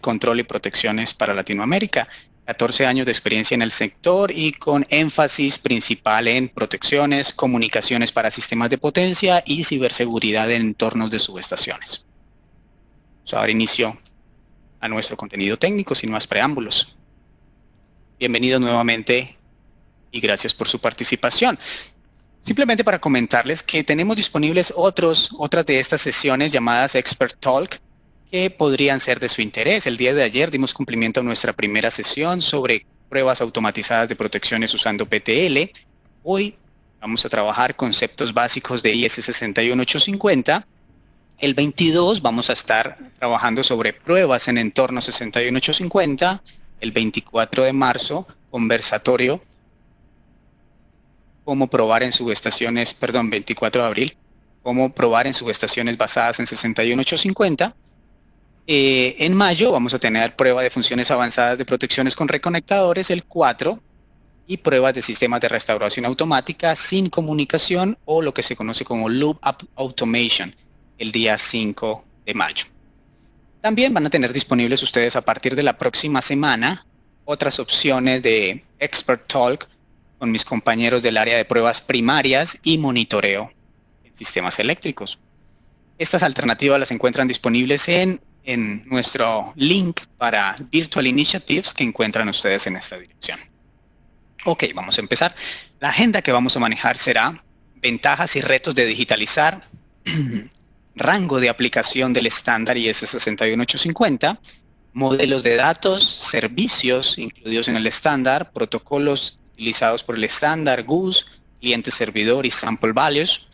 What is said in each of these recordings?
control y protecciones para Latinoamérica. 14 años de experiencia en el sector y con énfasis principal en protecciones, comunicaciones para sistemas de potencia y ciberseguridad en entornos de subestaciones. Vamos a dar inicio a nuestro contenido técnico sin más preámbulos. Bienvenidos nuevamente y gracias por su participación. Simplemente para comentarles que tenemos disponibles otras de estas sesiones llamadas Expert Talk que podrían ser de su interés. El día de ayer dimos cumplimiento a nuestra primera sesión sobre pruebas automatizadas de protecciones usando PTL. Hoy vamos a trabajar conceptos básicos de IS 61850. El 22 vamos a estar trabajando sobre pruebas en entorno 61850. El 24 de marzo, conversatorio, cómo probar en subestaciones, 24 de abril, cómo probar en subestaciones basadas en 61850. En mayo vamos a tener prueba de funciones avanzadas de protecciones con reconectadores, el 4, y pruebas de sistemas de restauración automática sin comunicación o lo que se conoce como Loop Automation, el día 5 de mayo. También van a tener disponibles ustedes a partir de la próxima semana otras opciones de Expert Talk con mis compañeros del área de pruebas primarias y monitoreo en sistemas eléctricos. Estas alternativas las encuentran disponibles en nuestro link para Virtual Initiatives que encuentran ustedes en esta dirección. Ok, vamos a empezar. La agenda que vamos a manejar será ventajas y retos de digitalizar, rango de aplicación del estándar IS 61850, modelos de datos, servicios incluidos en el estándar, protocolos utilizados por el estándar, GUS, cliente servidor y sample values,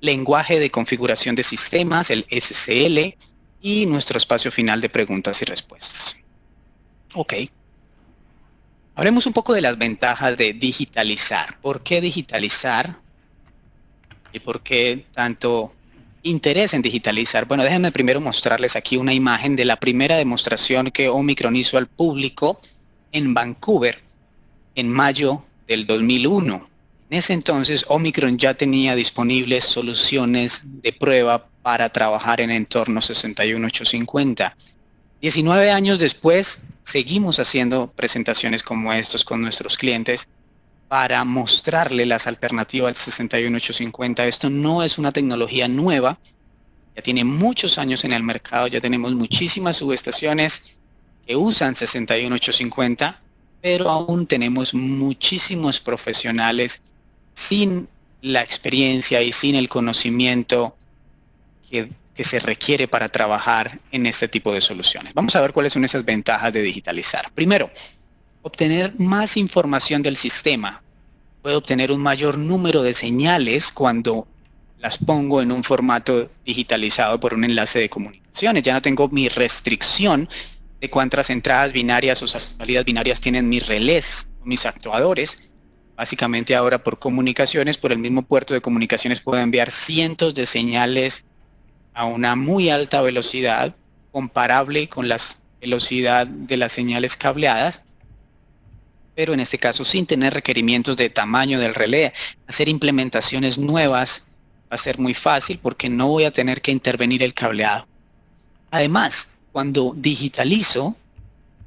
lenguaje de configuración de sistemas, el SCL, y nuestro espacio final de preguntas y respuestas. Ok. Hablemos un poco de las ventajas de digitalizar. ¿Por qué digitalizar? ¿Y por qué tanto interés en digitalizar? Bueno, déjenme primero mostrarles aquí una imagen de la primera demostración que Omicron hizo al público en Vancouver en mayo del 2001. En ese entonces, Omicron ya tenía disponibles soluciones de prueba para trabajar en entorno 61850. 19 años después, seguimos haciendo presentaciones como estos con nuestros clientes para mostrarle las alternativas al 61850. Esto no es una tecnología nueva, ya tiene muchos años en el mercado, ya tenemos muchísimas subestaciones que usan 61850, pero aún tenemos muchísimos profesionales sin la experiencia y sin el conocimiento que se requiere para trabajar en este tipo de soluciones. Vamos a ver cuáles son esas ventajas de digitalizar. Primero, obtener más información del sistema. Puedo obtener un mayor número de señales cuando las pongo en un formato digitalizado por un enlace de comunicaciones. Ya no tengo mi restricción de cuántas entradas binarias o salidas binarias tienen mis relés, mis actuadores. Básicamente ahora por comunicaciones, por el mismo puerto de comunicaciones puedo enviar cientos de señales a una muy alta velocidad, comparable con la velocidad de las señales cableadas, pero en este caso sin tener requerimientos de tamaño del relé. Hacer implementaciones nuevas va a ser muy fácil porque no voy a tener que intervenir el cableado. Además, cuando digitalizo,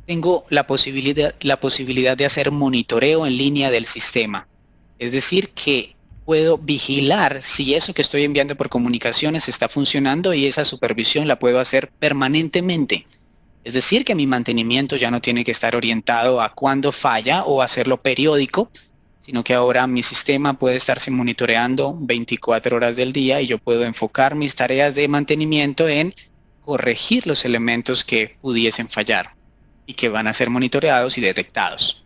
tengo la posibilidad de hacer monitoreo en línea del sistema. Es decir, que puedo vigilar si eso que estoy enviando por comunicaciones está funcionando y esa supervisión la puedo hacer permanentemente. Es decir, que mi mantenimiento ya no tiene que estar orientado a cuándo falla o hacerlo periódico, sino que ahora mi sistema puede estarse monitoreando 24 horas del día y yo puedo enfocar mis tareas de mantenimiento en corregir los elementos que pudiesen fallar y que van a ser monitoreados y detectados.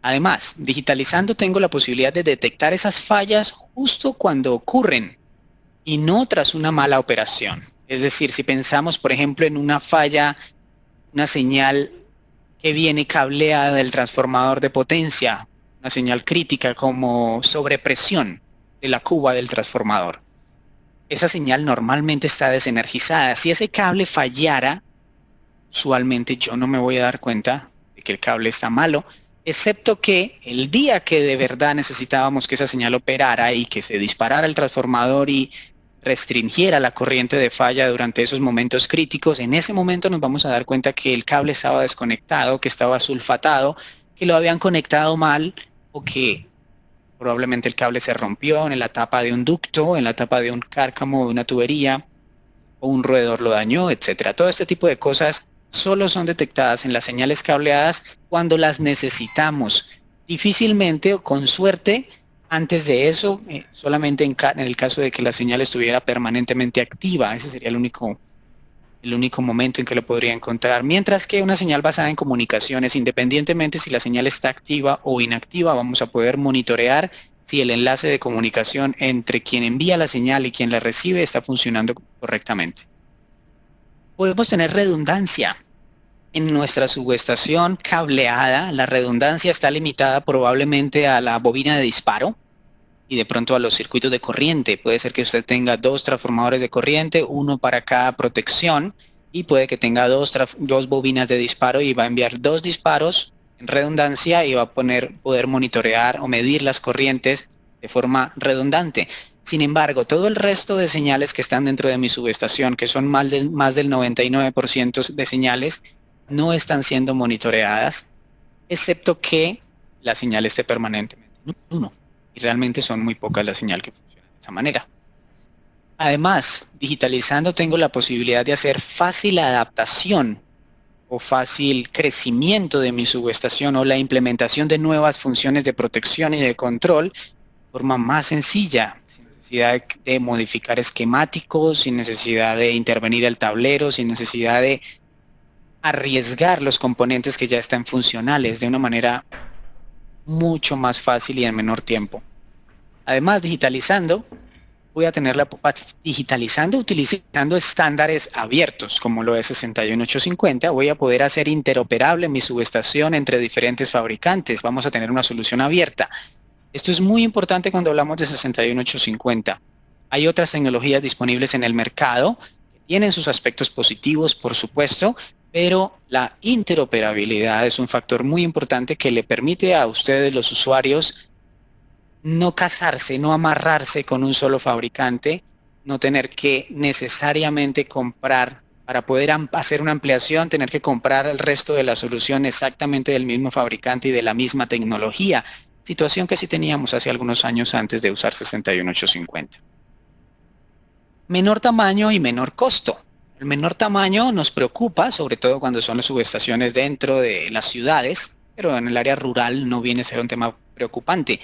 Además, digitalizando tengo la posibilidad de detectar esas fallas justo cuando ocurren y no tras una mala operación. Es decir, si pensamos, por ejemplo, en una falla, una señal que viene cableada del transformador de potencia, una señal crítica como sobrepresión de la cuba del transformador. Esa señal normalmente está desenergizada. Si ese cable fallara, usualmente yo no me voy a dar cuenta de que el cable está malo, excepto que el día que de verdad necesitábamos que esa señal operara y que se disparara el transformador y restringiera la corriente de falla durante esos momentos críticos, en ese momento nos vamos a dar cuenta que el cable estaba desconectado, que estaba sulfatado, que lo habían conectado mal o que probablemente el cable se rompió en la tapa de un ducto, en la tapa de un cárcamo, de una tubería, o un roedor lo dañó, etcétera. Todo este tipo de cosas solo son detectadas en las señales cableadas cuando las necesitamos. Difícilmente o con suerte, antes de eso, solamente en el caso de que la señal estuviera permanentemente activa. Ese sería el único momento en que lo podría encontrar. Mientras que una señal basada en comunicaciones, independientemente si la señal está activa o inactiva, vamos a poder monitorear si el enlace de comunicación entre quien envía la señal y quien la recibe está funcionando correctamente. Podemos tener redundancia. En nuestra subestación cableada, la redundancia está limitada probablemente a la bobina de disparo y de pronto a los circuitos de corriente. Puede ser que usted tenga 2 transformadores de corriente, uno para cada protección, y puede que tenga dos bobinas de disparo y va a enviar 2 disparos en redundancia y va a poder monitorear o medir las corrientes de forma redundante. Sin embargo, todo el resto de señales que están dentro de mi subestación, que son más del 99% de señales, no están siendo monitoreadas, excepto que la señal esté permanentemente en 1. Y realmente son muy pocas las señales que funcionan de esa manera. Además, digitalizando tengo la posibilidad de hacer fácil adaptación o fácil crecimiento de mi subestación o la implementación de nuevas funciones de protección y de control de forma más sencilla, sin necesidad de modificar esquemáticos, sin necesidad de intervenir el tablero, sin necesidad de arriesgar los componentes que ya están funcionales de una manera mucho más fácil y en menor tiempo. Además, digitalizando utilizando estándares abiertos como lo es 61850, voy a poder hacer interoperable mi subestación entre diferentes fabricantes. Vamos a tener una solución abierta. Esto es muy importante cuando hablamos de 61850. Hay otras tecnologías disponibles en el mercado que tienen sus aspectos positivos, por supuesto, pero la interoperabilidad es un factor muy importante que le permite a ustedes, los usuarios, no casarse, no amarrarse con un solo fabricante, no tener que necesariamente comprar, para poder hacer una ampliación, tener que comprar el resto de la solución exactamente del mismo fabricante y de la misma tecnología, situación que sí teníamos hace algunos años antes de usar 61850. Menor tamaño y menor costo. El menor tamaño nos preocupa, sobre todo cuando son las subestaciones dentro de las ciudades, pero en el área rural no viene a ser un tema preocupante.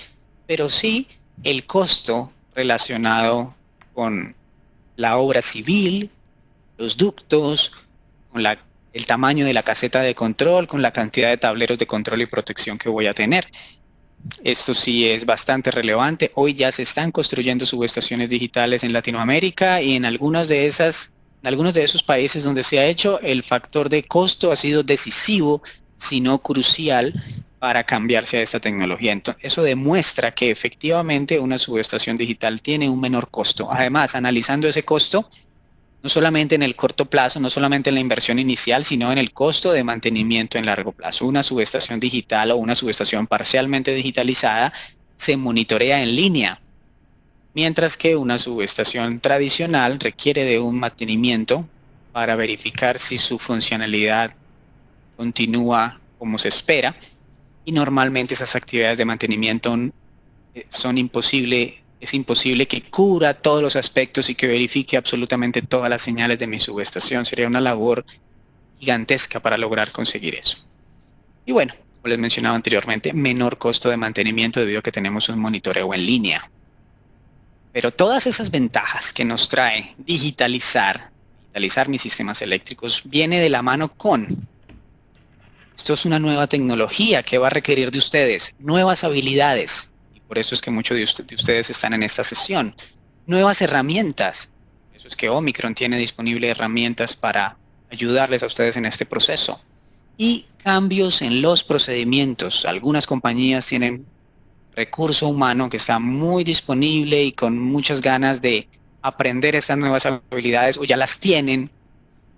Pero sí el costo relacionado con la obra civil, los ductos, con el tamaño de la caseta de control, con la cantidad de tableros de control y protección que voy a tener. Esto sí es bastante relevante. Hoy ya se están construyendo subestaciones digitales en Latinoamérica y en algunos de esos países donde se ha hecho, el factor de costo ha sido decisivo, si no crucial, para cambiarse a esta tecnología. Entonces, eso demuestra que efectivamente una subestación digital tiene un menor costo. Además, analizando ese costo, no solamente en el corto plazo, no solamente en la inversión inicial, sino en el costo de mantenimiento en largo plazo. Una subestación digital o una subestación parcialmente digitalizada se monitorea en línea, mientras que una subestación tradicional requiere de un mantenimiento para verificar si su funcionalidad continúa como se espera, y normalmente esas actividades de mantenimiento es imposible que cubra todos los aspectos y que verifique absolutamente todas las señales de mi subestación. Sería una labor gigantesca para lograr conseguir eso. Y bueno, como les mencionaba anteriormente, menor costo de mantenimiento debido a que tenemos un monitoreo en línea. Pero todas esas ventajas que nos trae digitalizar mis sistemas eléctricos, viene de la mano con: esto es una nueva tecnología que va a requerir de ustedes nuevas habilidades, y por eso es que muchos de ustedes están en esta sesión. Nuevas herramientas. Eso es que Omicron tiene disponible herramientas para ayudarles a ustedes en este proceso. Y cambios en los procedimientos. Algunas compañías tienen recurso humano que está muy disponible y con muchas ganas de aprender estas nuevas habilidades, o ya las tienen.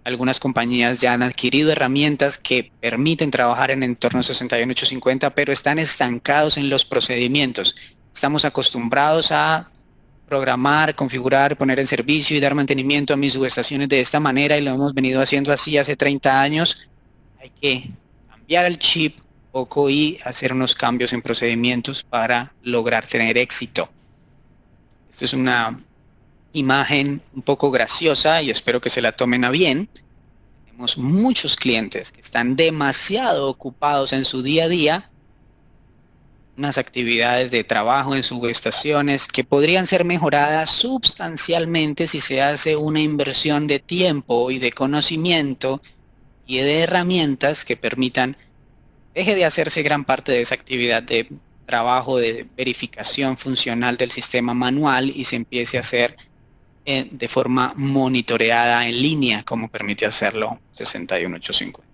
Algunas compañías ya han adquirido herramientas que permiten trabajar en entornos 61850, pero están estancados en los procedimientos. Estamos acostumbrados a programar, configurar, poner en servicio y dar mantenimiento a mis subestaciones de esta manera y lo hemos venido haciendo así hace 30 años. Hay que cambiar el chip un poco y hacer unos cambios en procedimientos para lograr tener éxito. Esto es una imagen un poco graciosa y espero que se la tomen a bien. Tenemos muchos clientes que están demasiado ocupados en su día a día, unas actividades de trabajo en subestaciones que podrían ser mejoradas sustancialmente si se hace una inversión de tiempo y de conocimiento y de herramientas que permitan deje de hacerse gran parte de esa actividad de trabajo de verificación funcional del sistema manual y se empiece a hacer de forma monitoreada en línea, como permite hacerlo 61850.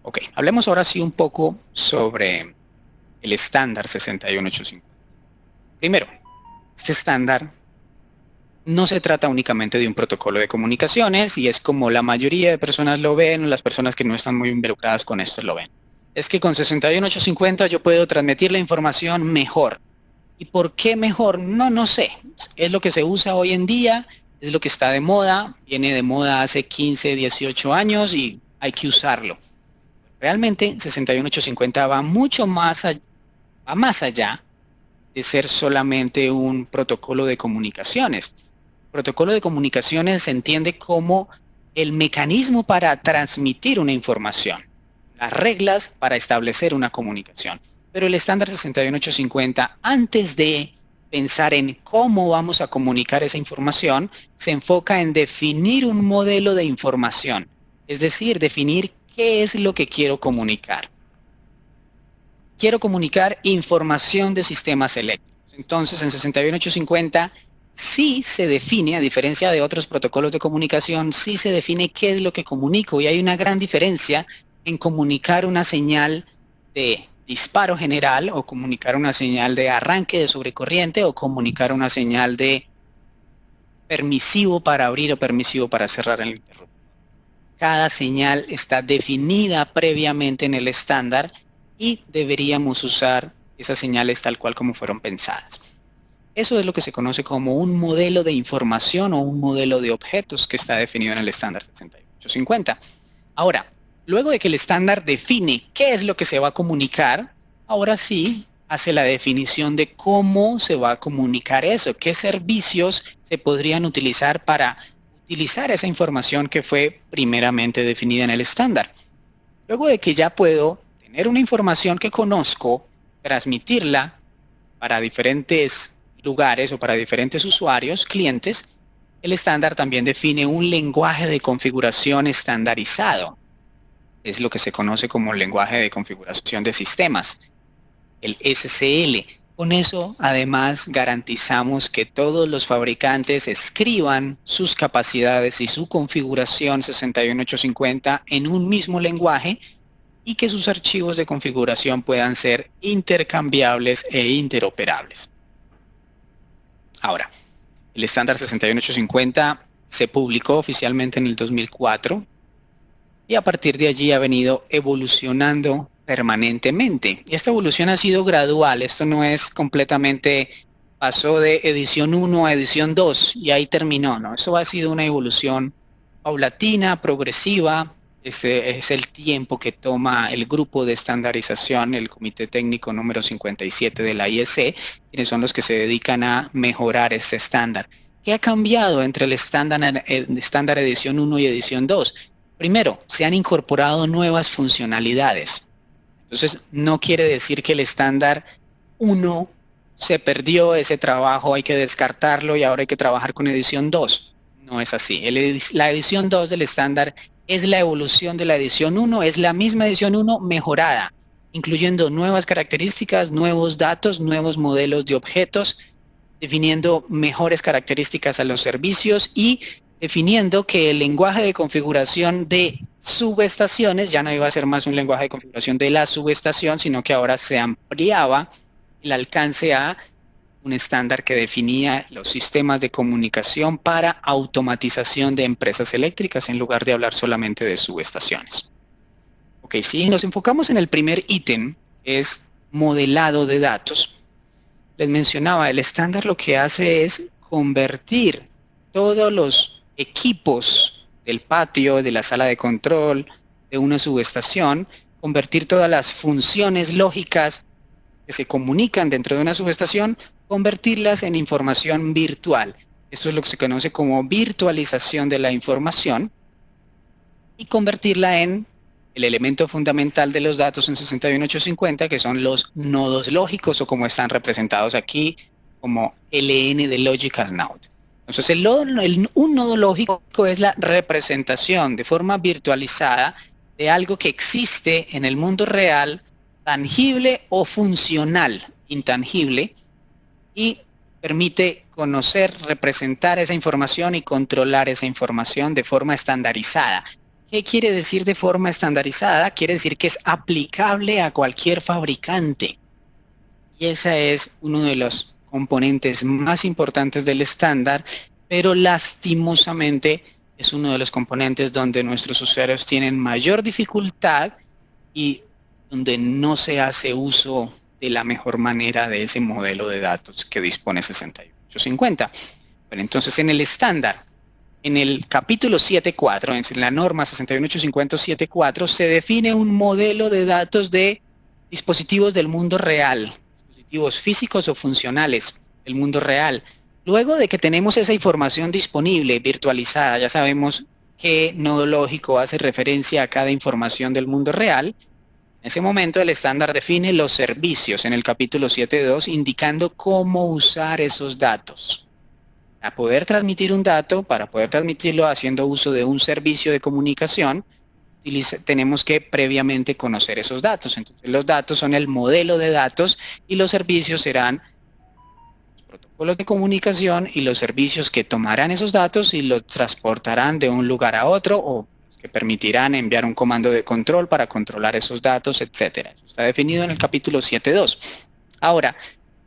Ok, hablemos ahora sí un poco sobre el estándar 61850. Primero, este estándar no se trata únicamente de un protocolo de comunicaciones y es como la mayoría de personas lo ven, las personas que no están muy involucradas con esto lo ven. Es que con 61850 yo puedo transmitir la información mejor. ¿Y por qué mejor? No sé. Es lo que se usa hoy en día, es lo que está de moda, viene de moda hace 15, 18 años y hay que usarlo. Realmente 61850 va mucho más allá, va más allá de ser solamente un protocolo de comunicaciones. El protocolo de comunicaciones se entiende como el mecanismo para transmitir una información, las reglas para establecer una comunicación. Pero el estándar 61850, antes de pensar en cómo vamos a comunicar esa información, se enfoca en definir un modelo de información, es decir, definir qué es lo que quiero comunicar. Quiero comunicar información de sistemas eléctricos. Entonces, en 61850 sí se define, a diferencia de otros protocolos de comunicación, sí se define qué es lo que comunico y hay una gran diferencia en comunicar una señal de disparo general o comunicar una señal de arranque de sobrecorriente o comunicar una señal de permisivo para abrir o permisivo para cerrar el interruptor. Cada señal está definida previamente en el estándar y deberíamos usar esas señales tal cual como fueron pensadas. Eso es lo que se conoce como un modelo de información o un modelo de objetos que está definido en el estándar 61850. Ahora, luego de que el estándar define qué es lo que se va a comunicar, ahora sí hace la definición de cómo se va a comunicar eso, qué servicios se podrían utilizar para utilizar esa información que fue primeramente definida en el estándar. Luego de que ya puedo tener una información que conozco, transmitirla para diferentes lugares o para diferentes usuarios, clientes, el estándar también define un lenguaje de configuración estandarizado. Es lo que se conoce como el lenguaje de configuración de sistemas, el SCL. Con eso, además, garantizamos que todos los fabricantes escriban sus capacidades y su configuración 61850 en un mismo lenguaje y que sus archivos de configuración puedan ser intercambiables e interoperables. Ahora, el estándar 61850 se publicó oficialmente en el 2004 y a partir de allí ha venido evolucionando permanentemente. Y esta evolución ha sido gradual, esto no es completamente, pasó de edición 1 a edición 2 y ahí terminó, ¿no? Esto ha sido una evolución paulatina, progresiva. Este es el tiempo que toma el grupo de estandarización, el Comité Técnico número 57 de la IEC, quienes son los que se dedican a mejorar este estándar. ¿Qué ha cambiado entre el estándar edición 1 y edición 2? Primero, se han incorporado nuevas funcionalidades. Entonces, no quiere decir que el estándar 1 se perdió ese trabajo, hay que descartarlo y ahora hay que trabajar con edición 2. No es así. La edición 2 del estándar es la evolución de la edición 1, es la misma edición 1 mejorada, incluyendo nuevas características, nuevos datos, nuevos modelos de objetos, definiendo mejores características a los servicios y definiendo que el lenguaje de configuración de subestaciones ya no iba a ser más un lenguaje de configuración de la subestación, sino que ahora se ampliaba el alcance a un estándar que definía los sistemas de comunicación para automatización de empresas eléctricas en lugar de hablar solamente de subestaciones. Ok, si nos enfocamos en el primer ítem, es modelado de datos. les mencionaba, el estándar lo que hace es convertir todos los equipos del patio, de la sala de control, de una subestación, convertir todas las funciones lógicas que se comunican dentro de una subestación, convertirlas en información virtual. Esto es lo que se conoce como virtualización de la información y convertirla en el elemento fundamental de los datos en 61850, que son los nodos lógicos o como están representados aquí como LN de Logical Node. Entonces, un nodo lógico es la representación de forma virtualizada de algo que existe en el mundo real, tangible o funcional, intangible, y permite conocer, representar esa información y controlar esa información de forma estandarizada. ¿Qué quiere decir de forma estandarizada? Quiere decir que es aplicable a cualquier fabricante. Y ese es uno de los componentes más importantes del estándar, pero lastimosamente es uno de los componentes donde nuestros usuarios tienen mayor dificultad y donde no se hace uso de la mejor manera de ese modelo de datos que dispone 61850. Bueno, entonces en el estándar, en el capítulo 7.4, en la norma 61850.7.4, se define un modelo de datos de dispositivos del mundo real, dispositivos físicos o funcionales del mundo real. Luego de que tenemos esa información disponible, virtualizada, ya sabemos qué nodo lógico hace referencia a cada información del mundo real. En ese momento el estándar define los servicios en el capítulo 7.2, indicando cómo usar esos datos. Para poder transmitir un dato, para poder transmitirlo haciendo uso de un servicio de comunicación, tenemos que previamente conocer esos datos. Entonces los datos son el modelo de datos y los servicios serán los protocolos de comunicación y los servicios que tomarán esos datos y los transportarán de un lugar a otro o que permitirán enviar un comando de control para controlar esos datos, etc. Eso está definido en el capítulo 7.2. Ahora,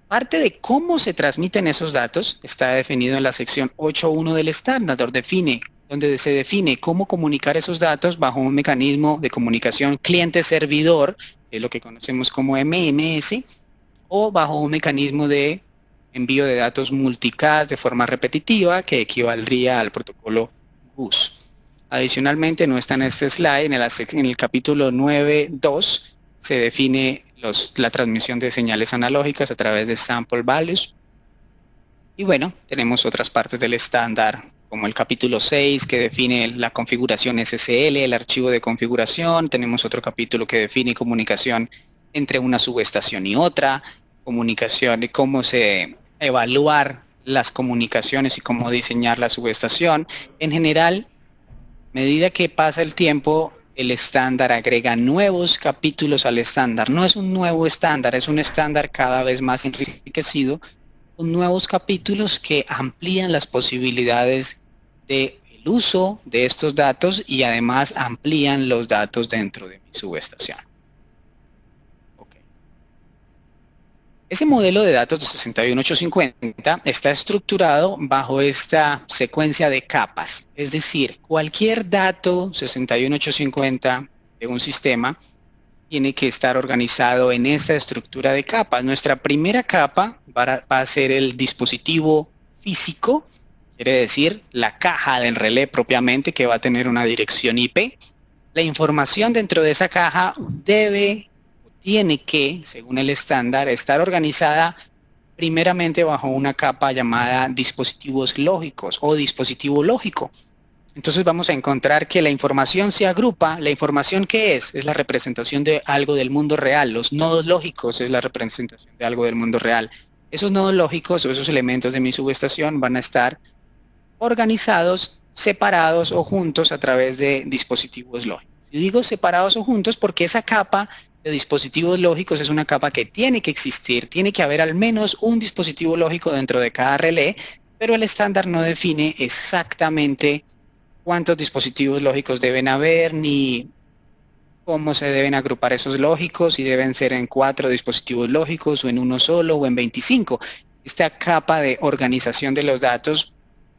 parte de cómo se transmiten esos datos está definido en la sección 8.1 del estándar, donde se define cómo comunicar esos datos bajo un mecanismo de comunicación cliente-servidor, que es lo que conocemos como MMS, o bajo un mecanismo de envío de datos multicast de forma repetitiva, que equivaldría al protocolo GUS. Adicionalmente, no está en este slide, en el capítulo 9.2 se define la transmisión de señales analógicas a través de sample values. Y bueno, tenemos otras partes del estándar, como el capítulo 6, que define la configuración SSL, el archivo de configuración. Tenemos otro capítulo que define comunicación entre una subestación y otra, comunicación y cómo evaluar las comunicaciones y cómo diseñar la subestación. En general, a medida que pasa el tiempo, el estándar agrega nuevos capítulos al estándar. No es un nuevo estándar, es un estándar cada vez más enriquecido con nuevos capítulos que amplían las posibilidades del uso de estos datos y además amplían los datos dentro de mi subestación. Okay. Ese modelo de datos de 61850 está estructurado bajo esta secuencia de capas. Es decir, cualquier dato 61850 de un sistema tiene que estar organizado en esta estructura de capas. Nuestra primera capa va a ser el dispositivo físico, quiere decir la caja del relé propiamente, que va a tener una dirección IP. La información dentro de esa caja tiene que, según el estándar, estar organizada primeramente bajo una capa llamada dispositivos lógicos o dispositivo lógico. Entonces vamos a encontrar que la información se agrupa. ¿La información qué es? Es la representación de algo del mundo real. Los nodos lógicos es la representación de algo del mundo real. Esos nodos lógicos o esos elementos de mi subestación van a estar organizados, separados o juntos a través de dispositivos lógicos. Y digo separados o juntos porque esa capa de dispositivos lógicos es una capa que tiene que existir. Tiene que haber al menos un dispositivo lógico dentro de cada relé, pero el estándar no define exactamente cuántos dispositivos lógicos deben haber, ni cómo se deben agrupar esos lógicos, si deben ser en 4 dispositivos lógicos o en uno solo o en 25. Esta capa de organización de los datos,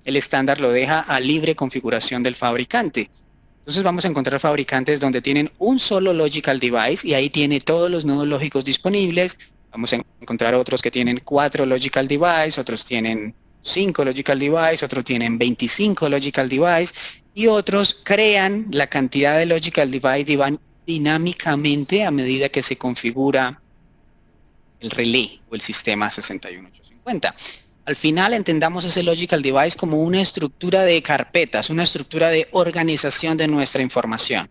el estándar lo deja a libre configuración del fabricante. Entonces vamos a encontrar fabricantes donde tienen un solo logical device y ahí tiene todos los nodos lógicos disponibles. Vamos a encontrar otros que tienen 4 logical device, otros tienen 5 logical device, otros tienen 25 logical device, y otros crean la cantidad de logical device dinámicamente a medida que se configura el relé o el sistema 61850. Al final entendamos ese logical device como una estructura de carpetas, una estructura de organización de nuestra información.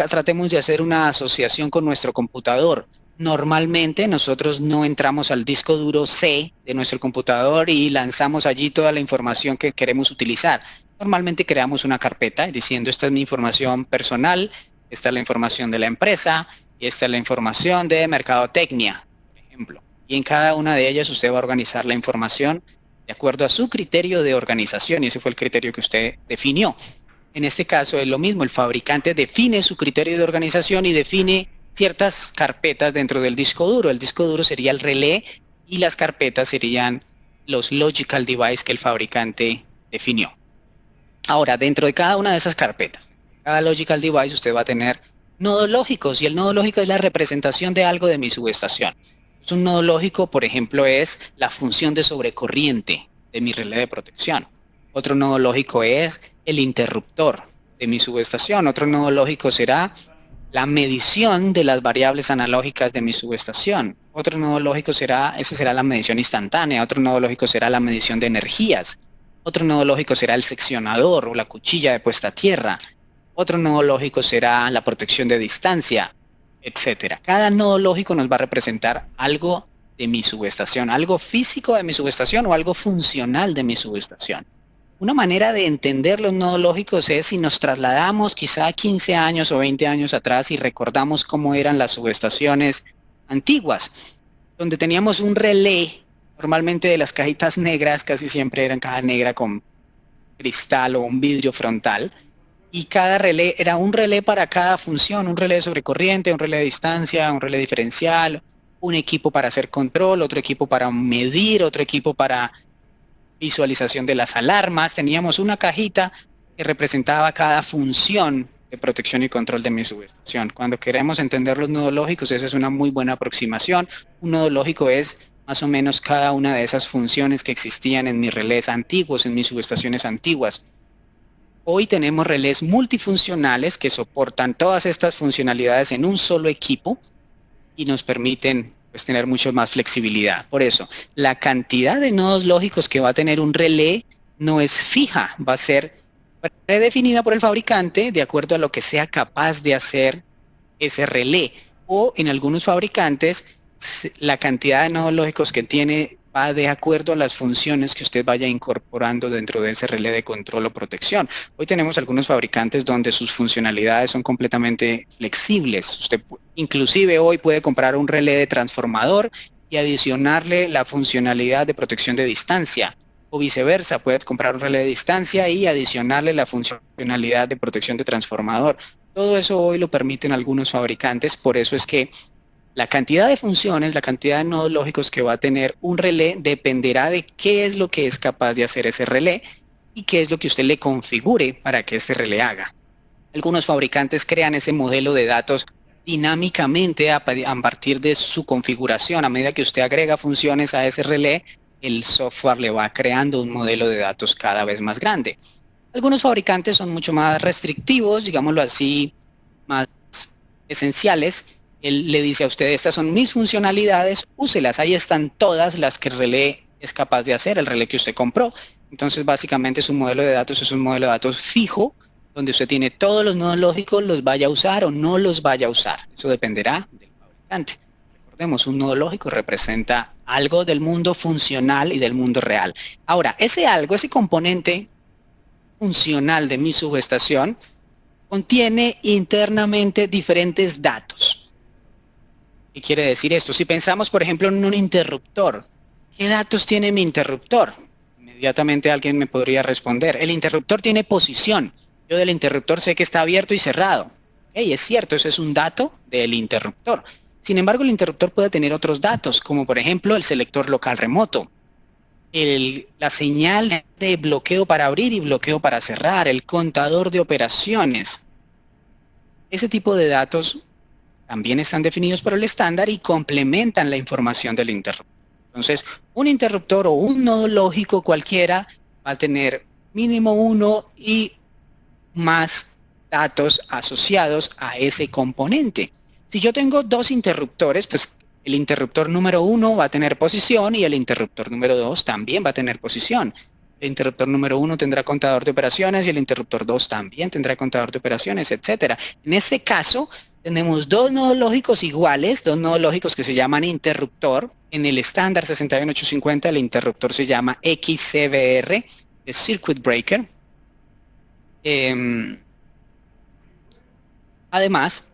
Tratemos de hacer una asociación con nuestro computador. Normalmente nosotros no entramos al disco duro C de nuestro computador y lanzamos allí toda la información que queremos utilizar. Normalmente creamos una carpeta diciendo esta es mi información personal, esta es la información de la empresa y esta es la información de mercadotecnia, por ejemplo. Y en cada una de ellas usted va a organizar la información de acuerdo a su criterio de organización y ese fue el criterio que usted definió. En este caso es lo mismo, el fabricante define su criterio de organización y define ciertas carpetas dentro del disco duro. El disco duro sería el relé y las carpetas serían los logical device que el fabricante definió. Ahora, dentro de cada una de esas carpetas, cada logical device usted va a tener nodos lógicos y el nodo lógico es la representación de algo de mi subestación. Un nodo lógico, por ejemplo, es la función de sobrecorriente de mi relé de protección. Otro nodo lógico es el interruptor de mi subestación. Otro nodo lógico será la medición de las variables analógicas de mi subestación. Otro nodo lógico será la medición instantánea. Otro nodo lógico será la medición de energías. Otro nodo lógico será el seccionador o la cuchilla de puesta a tierra. Otro nodo lógico será la protección de distancia, etcétera. Cada nodo lógico nos va a representar algo de mi subestación, algo físico de mi subestación o algo funcional de mi subestación. Una manera de entender los nodos lógicos es si nos trasladamos quizá 15 años o 20 años atrás y recordamos cómo eran las subestaciones antiguas, donde teníamos un relé, normalmente de las cajitas negras, casi siempre eran caja negra con cristal o un vidrio frontal, y cada relé era un relé para cada función, un relé de sobrecorriente, un relé de distancia, un relé diferencial, un equipo para hacer control, otro equipo para medir, otro equipo para visualización de las alarmas. Teníamos una cajita que representaba cada función de protección y control de mi subestación. Cuando queremos entender los nodos lógicos, esa es una muy buena aproximación. Un nodo lógico es más o menos cada una de esas funciones que existían en mis relés antiguos, en mis subestaciones antiguas. Hoy tenemos relés multifuncionales que soportan todas estas funcionalidades en un solo equipo y nos permiten pues, tener mucho más flexibilidad. Por eso, la cantidad de nodos lógicos que va a tener un relé no es fija, va a ser predefinida por el fabricante de acuerdo a lo que sea capaz de hacer ese relé. O en algunos fabricantes, la cantidad de nodos lógicos que tiene va de acuerdo a las funciones que usted vaya incorporando dentro de ese relé de control o protección. Hoy tenemos algunos fabricantes donde sus funcionalidades son completamente flexibles. Usted inclusive hoy puede comprar un relé de transformador y adicionarle la funcionalidad de protección de distancia. O viceversa, puedes comprar un relé de distancia y adicionarle la funcionalidad de protección de transformador. Todo eso hoy lo permiten algunos fabricantes, por eso es que la cantidad de funciones, la cantidad de nodos lógicos que va a tener un relé dependerá de qué es lo que es capaz de hacer ese relé y qué es lo que usted le configure para que este relé haga. Algunos fabricantes crean ese modelo de datos dinámicamente a partir de su configuración. A medida que usted agrega funciones a ese relé, el software le va creando un modelo de datos cada vez más grande. Algunos fabricantes son mucho más restrictivos, digámoslo así, más esenciales. Él le dice a usted, estas son mis funcionalidades, úselas, ahí están todas las que el relé es capaz de hacer, el relé que usted compró. Entonces, básicamente, su modelo de datos es un modelo de datos fijo, donde usted tiene todos los nodos lógicos, los vaya a usar o no los vaya a usar. Eso dependerá del fabricante. Recordemos, un nodo lógico representa algo del mundo funcional y del mundo real. Ahora, ese algo, ese componente funcional de mi subestación, contiene internamente diferentes datos. ¿Qué quiere decir esto? Si pensamos, por ejemplo, en un interruptor, ¿qué datos tiene mi interruptor? Inmediatamente alguien me podría responder. El interruptor tiene posición. Yo del interruptor sé que está abierto y cerrado. Es cierto, eso es un dato del interruptor. Sin embargo, el interruptor puede tener otros datos, como por ejemplo el selector local remoto, la señal de bloqueo para abrir y bloqueo para cerrar, el contador de operaciones. Ese tipo de datos también están definidos por el estándar y complementan la información del interruptor. Entonces, un interruptor o un nodo lógico cualquiera va a tener mínimo uno y más datos asociados a ese componente. Si yo tengo dos interruptores, pues el interruptor número 1 va a tener posición y el interruptor número 2 también va a tener posición. El interruptor número 1 tendrá contador de operaciones y el interruptor 2 también tendrá contador de operaciones, etcétera. En este caso, tenemos dos nodos lógicos iguales, dos nodos lógicos que se llaman interruptor. En el estándar 61850 el interruptor se llama XCBR, es Circuit Breaker. Además,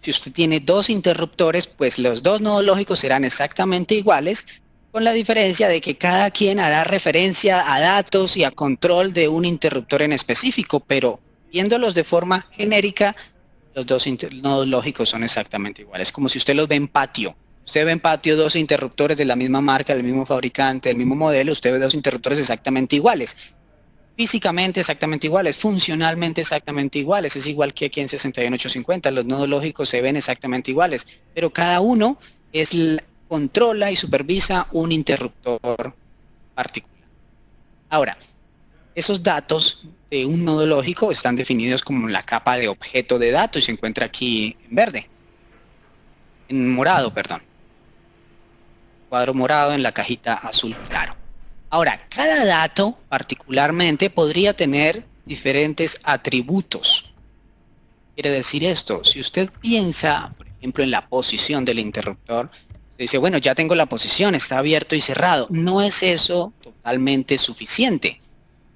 si usted tiene dos interruptores, pues los dos nodos lógicos serán exactamente iguales, con la diferencia de que cada quien hará referencia a datos y a control de un interruptor en específico, pero viéndolos de forma genérica, los dos nodos lógicos son exactamente iguales, como si usted los ve en patio. Usted ve en patio dos interruptores de la misma marca, del mismo fabricante, del mismo modelo, usted ve dos interruptores exactamente iguales. Físicamente exactamente iguales, funcionalmente exactamente iguales, es igual que aquí en 61850, los nodos lógicos se ven exactamente iguales, pero cada uno controla y supervisa un interruptor particular. Ahora, esos datos de un nodo lógico están definidos como la capa de objeto de datos y se encuentra aquí en verde, en morado, perdón. Cuadro morado en la cajita azul claro. Ahora, cada dato particularmente podría tener diferentes atributos. Quiere decir esto, si usted piensa, por ejemplo, en la posición del interruptor, usted dice, bueno, ya tengo la posición, está abierto y cerrado. No es eso totalmente suficiente.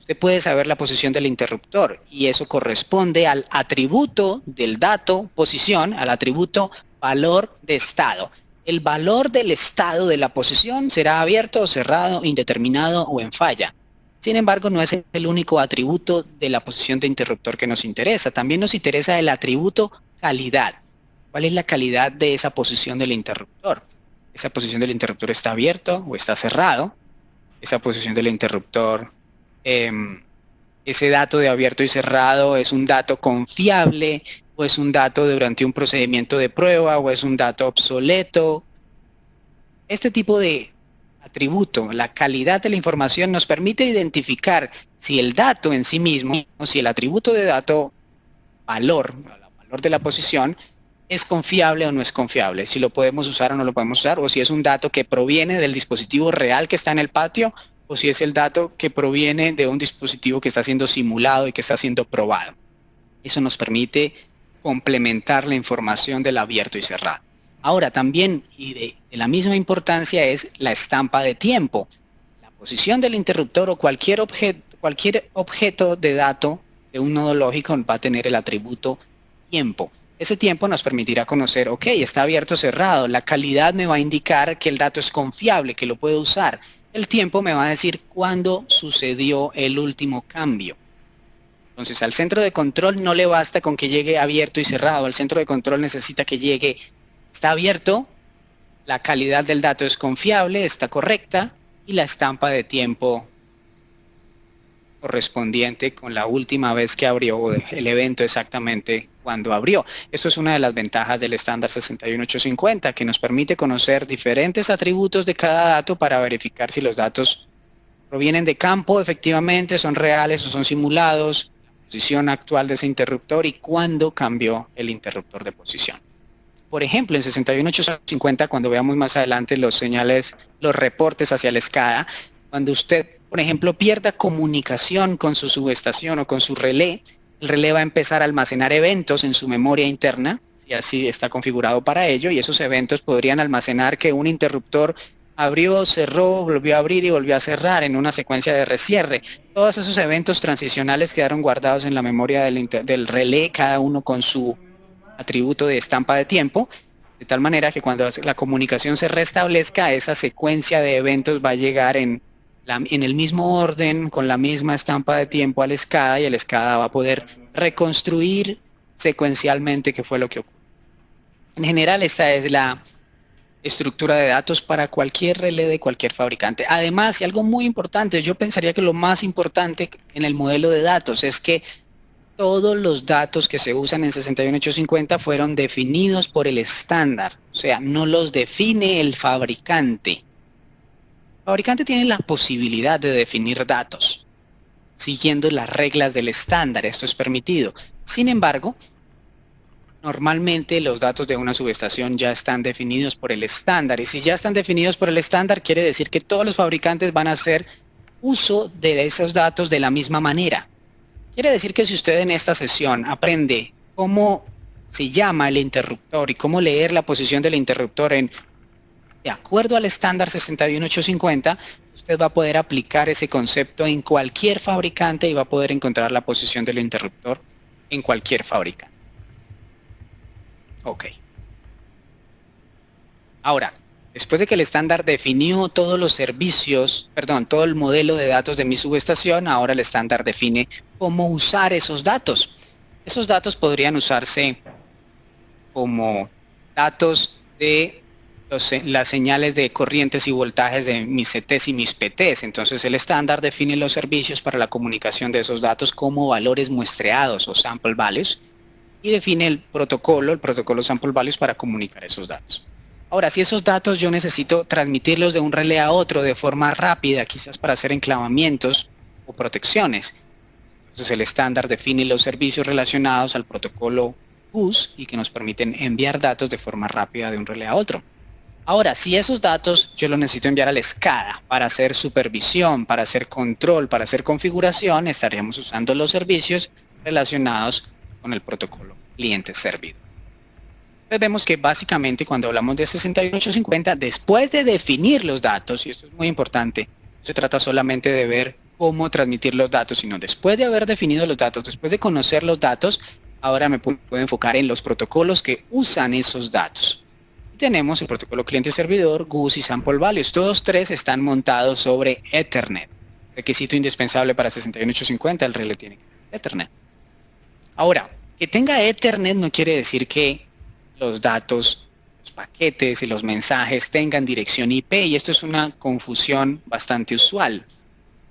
Usted puede saber la posición del interruptor y eso corresponde al atributo del dato posición, al atributo valor de estado. El valor del estado de la posición será abierto o cerrado, indeterminado o en falla. Sin embargo, no es el único atributo de la posición de interruptor que nos interesa. También nos interesa el atributo calidad. ¿Cuál es la calidad de esa posición del interruptor? ¿Esa posición del interruptor está abierto o está cerrado? ¿Esa posición del interruptor, ese dato de abierto y cerrado es un dato confiable o es un dato durante un procedimiento de prueba o es un dato obsoleto? Este tipo de atributo, la calidad de la información, nos permite identificar si el dato en sí mismo o si el atributo de dato valor, el valor de la posición, es confiable o no es confiable, si lo podemos usar o no lo podemos usar, o si es un dato que proviene del dispositivo real que está en el patio, o si es el dato que proviene de un dispositivo que está siendo simulado y que está siendo probado. Eso nos permite complementar la información del abierto y cerrado. Ahora también, y de la misma importancia, es la estampa de tiempo. La posición del interruptor o cualquier objeto de dato de un nodo lógico va a tener el atributo tiempo. Ese tiempo nos permitirá conocer, ok, está abierto o cerrado. La calidad me va a indicar que el dato es confiable, que lo puedo usar. El tiempo me va a decir cuándo sucedió el último cambio. Entonces, al centro de control no le basta con que llegue abierto y cerrado. El centro de control necesita que llegue, está abierto, la calidad del dato es confiable, está correcta, y la estampa de tiempo correspondiente con la última vez que abrió el evento exactamente cuando abrió. Esto es una de las ventajas del estándar 61850, que nos permite conocer diferentes atributos de cada dato para verificar si los datos provienen de campo, efectivamente, son reales o son simulados, la posición actual de ese interruptor y cuándo cambió el interruptor de posición. Por ejemplo, en 61850, cuando veamos más adelante los señales, los reportes hacia la SCADA, cuando usted, por ejemplo, pierda comunicación con su subestación o con su relé, el relé va a empezar a almacenar eventos en su memoria interna, y así está configurado para ello, y esos eventos podrían almacenar que un interruptor abrió, cerró, volvió a abrir y volvió a cerrar en una secuencia de recierre. Todos esos eventos transicionales quedaron guardados en la memoria del relé, cada uno con su atributo de estampa de tiempo, de tal manera que cuando la comunicación se restablezca, esa secuencia de eventos va a llegar en el mismo orden, con la misma estampa de tiempo al SCADA, y el SCADA va a poder reconstruir secuencialmente qué fue lo que ocurrió. En general, esta es la estructura de datos para cualquier relé de cualquier fabricante. Además, y algo muy importante, yo pensaría que lo más importante en el modelo de datos es que todos los datos que se usan en 61850 fueron definidos por el estándar, o sea, no los define el fabricante. El fabricante tiene la posibilidad de definir datos, siguiendo las reglas del estándar, esto es permitido. Sin embargo, normalmente los datos de una subestación ya están definidos por el estándar, y si ya están definidos por el estándar, quiere decir que todos los fabricantes van a hacer uso de esos datos de la misma manera. Quiere decir que si usted en esta sesión aprende cómo se llama el interruptor y cómo leer la posición del interruptor de acuerdo al estándar 61850, usted va a poder aplicar ese concepto en cualquier fabricante y va a poder encontrar la posición del interruptor en cualquier fabricante. Ok. Ahora, después de que el estándar definió todos los servicios, perdón, todo el modelo de datos de mi subestación, ahora el estándar define cómo usar esos datos. Esos datos podrían usarse como datos de las señales de corrientes y voltajes de mis CTs y mis PTs. Entonces el estándar define los servicios para la comunicación de esos datos como valores muestreados o sample values, y define el protocolo sample values para comunicar esos datos. Ahora, si esos datos yo necesito transmitirlos de un relé a otro de forma rápida, quizás para hacer enclavamientos o protecciones, entonces el estándar define los servicios relacionados al protocolo bus y que nos permiten enviar datos de forma rápida de un relé a otro. Ahora, si esos datos yo los necesito enviar al SCADA para hacer supervisión, para hacer control, para hacer configuración, estaríamos usando los servicios relacionados con el protocolo cliente-servidor. Entonces vemos que básicamente cuando hablamos de 61850, después de definir los datos, y esto es muy importante, no se trata solamente de ver cómo transmitir los datos, sino después de haber definido los datos, después de conocer los datos, ahora me puedo enfocar en los protocolos que usan esos datos. Y tenemos el protocolo cliente-servidor, GUS y Sample Values. Todos tres están montados sobre Ethernet. Requisito indispensable para 61850, el relé tiene que tener Ethernet. Ahora, que tenga Ethernet no quiere decir que los datos, los paquetes y los mensajes tengan dirección IP, y esto es una confusión bastante usual.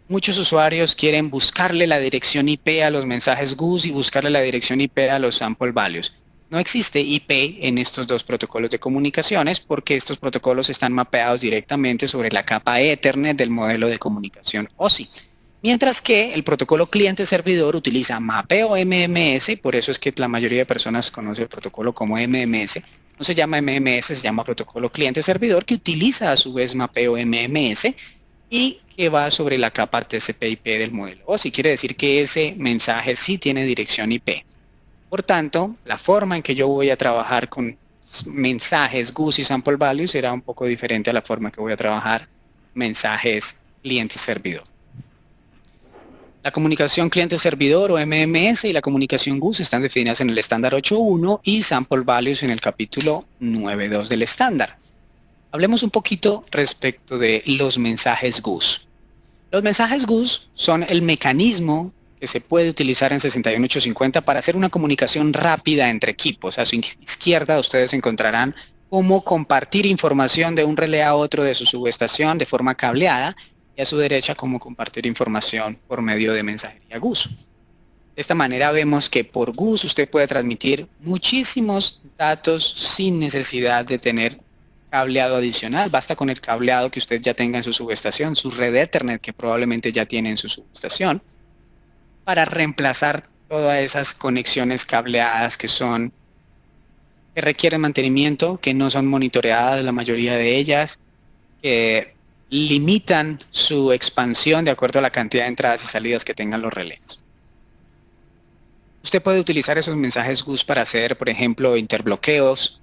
Muchos usuarios quieren buscarle la dirección IP a los mensajes GUS y buscarle la dirección IP a los sample values. No existe IP en estos dos protocolos de comunicaciones porque estos protocolos están mapeados directamente sobre la capa Ethernet del modelo de comunicación OSI. Mientras que el protocolo cliente-servidor utiliza mapeo MMS, y por eso es que la mayoría de personas conoce el protocolo como MMS. No se llama MMS, se llama protocolo cliente-servidor, que utiliza a su vez mapeo MMS y que va sobre la capa TCP/IP del modelo OSI. Quiere decir que ese mensaje sí tiene dirección IP. Por tanto, la forma en que yo voy a trabajar con mensajes GUS y sample values será un poco diferente a la forma que voy a trabajar mensajes cliente-servidor. La comunicación cliente-servidor o MMS y la comunicación GUS están definidas en el estándar 8.1 y Sample Values en el capítulo 9.2 del estándar. Hablemos un poquito respecto de los mensajes GUS. Los mensajes GUS son el mecanismo que se puede utilizar en 61850 para hacer una comunicación rápida entre equipos. A su izquierda ustedes encontrarán cómo compartir información de un relé a otro de su subestación de forma cableada, y a su derecha cómo compartir información por medio de mensajería GUS. De esta manera vemos que por GUS usted puede transmitir muchísimos datos sin necesidad de tener cableado adicional. Basta con el cableado que usted ya tenga en su subestación, su red Ethernet que probablemente ya tiene en su subestación, para reemplazar todas esas conexiones cableadas que requieren mantenimiento, que no son monitoreadas la mayoría de ellas, que limitan su expansión de acuerdo a la cantidad de entradas y salidas que tengan los relés. Usted puede utilizar esos mensajes GUS para hacer, por ejemplo, interbloqueos,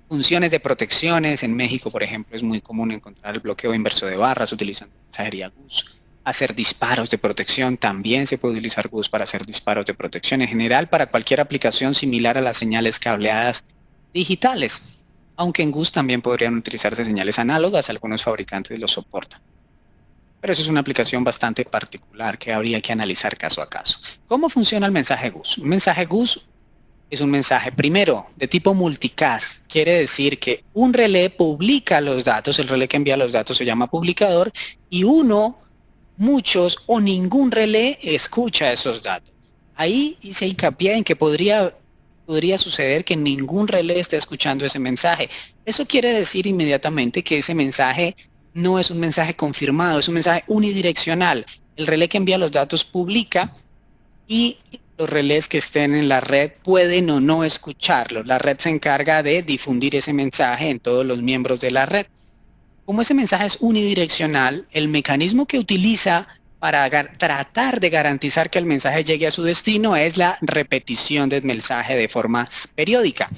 funciones de protecciones. En México, por ejemplo, es muy común encontrar el bloqueo inverso de barras utilizando mensajería GUS. Hacer disparos de protección, también se puede utilizar GUS para hacer disparos de protección. En general, para cualquier aplicación similar a las señales cableadas digitales. Aunque en GUS también podrían utilizarse señales análogas, algunos fabricantes los soportan. Pero eso es una aplicación bastante particular que habría que analizar caso a caso. ¿Cómo funciona el mensaje GUS? Un mensaje GUS es un mensaje, primero, de tipo multicast. Quiere decir que un relé publica los datos, el relé que envía los datos se llama publicador, y uno, muchos o ningún relé escucha esos datos. Ahí hice hincapié en que podría suceder que ningún relé esté escuchando ese mensaje. Eso quiere decir inmediatamente que ese mensaje no es un mensaje confirmado, es un mensaje unidireccional. El relé que envía los datos publica y los relés que estén en la red pueden o no escucharlo. La red se encarga de difundir ese mensaje en todos los miembros de la red. Como ese mensaje es unidireccional, el mecanismo que utiliza para tratar de garantizar que el mensaje llegue a su destino es la repetición del mensaje de forma periódica.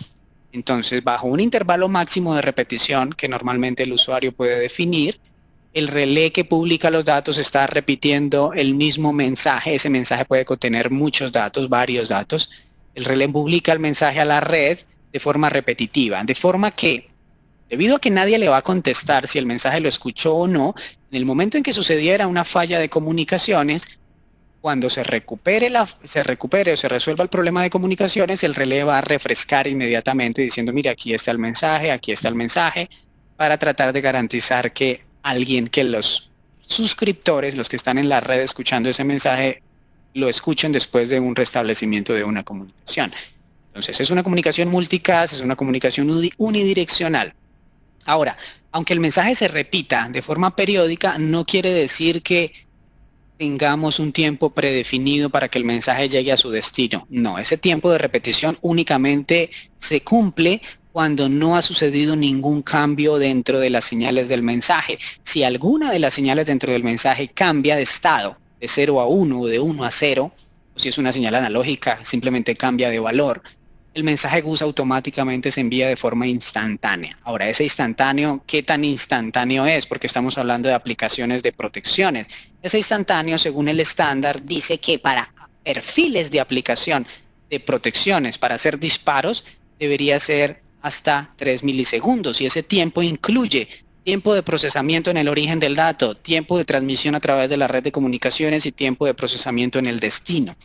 Entonces, bajo un intervalo máximo de repetición que normalmente el usuario puede definir, el relé que publica los datos está repitiendo el mismo mensaje. Ese mensaje puede contener muchos datos, varios datos. El relé publica el mensaje a la red de forma repetitiva, de forma que, debido a que nadie le va a contestar si el mensaje lo escuchó o no, en el momento en que sucediera una falla de comunicaciones, cuando se recupere o se resuelva el problema de comunicaciones, el relé va a refrescar inmediatamente diciendo, mira, aquí está el mensaje, para tratar de garantizar que que los suscriptores, los que están en la red escuchando ese mensaje, lo escuchen después de un restablecimiento de una comunicación. Entonces, es una comunicación multicast, es una comunicación unidireccional. Ahora, aunque el mensaje se repita de forma periódica, no quiere decir que tengamos un tiempo predefinido para que el mensaje llegue a su destino. No, ese tiempo de repetición únicamente se cumple cuando no ha sucedido ningún cambio dentro de las señales del mensaje. Si alguna de las señales dentro del mensaje cambia de estado, de 0 a 1 o de 1 a 0, o si es una señal analógica, simplemente cambia de valor, el mensaje GUS automáticamente se envía de forma instantánea. Ahora, ese instantáneo, ¿qué tan instantáneo es? Porque estamos hablando de aplicaciones de protecciones. Ese instantáneo, según el estándar, dice que para perfiles de aplicación de protecciones, para hacer disparos, debería ser hasta 3 milisegundos. Y ese tiempo incluye tiempo de procesamiento en el origen del dato, tiempo de transmisión a través de la red de comunicaciones y tiempo de procesamiento en el destino.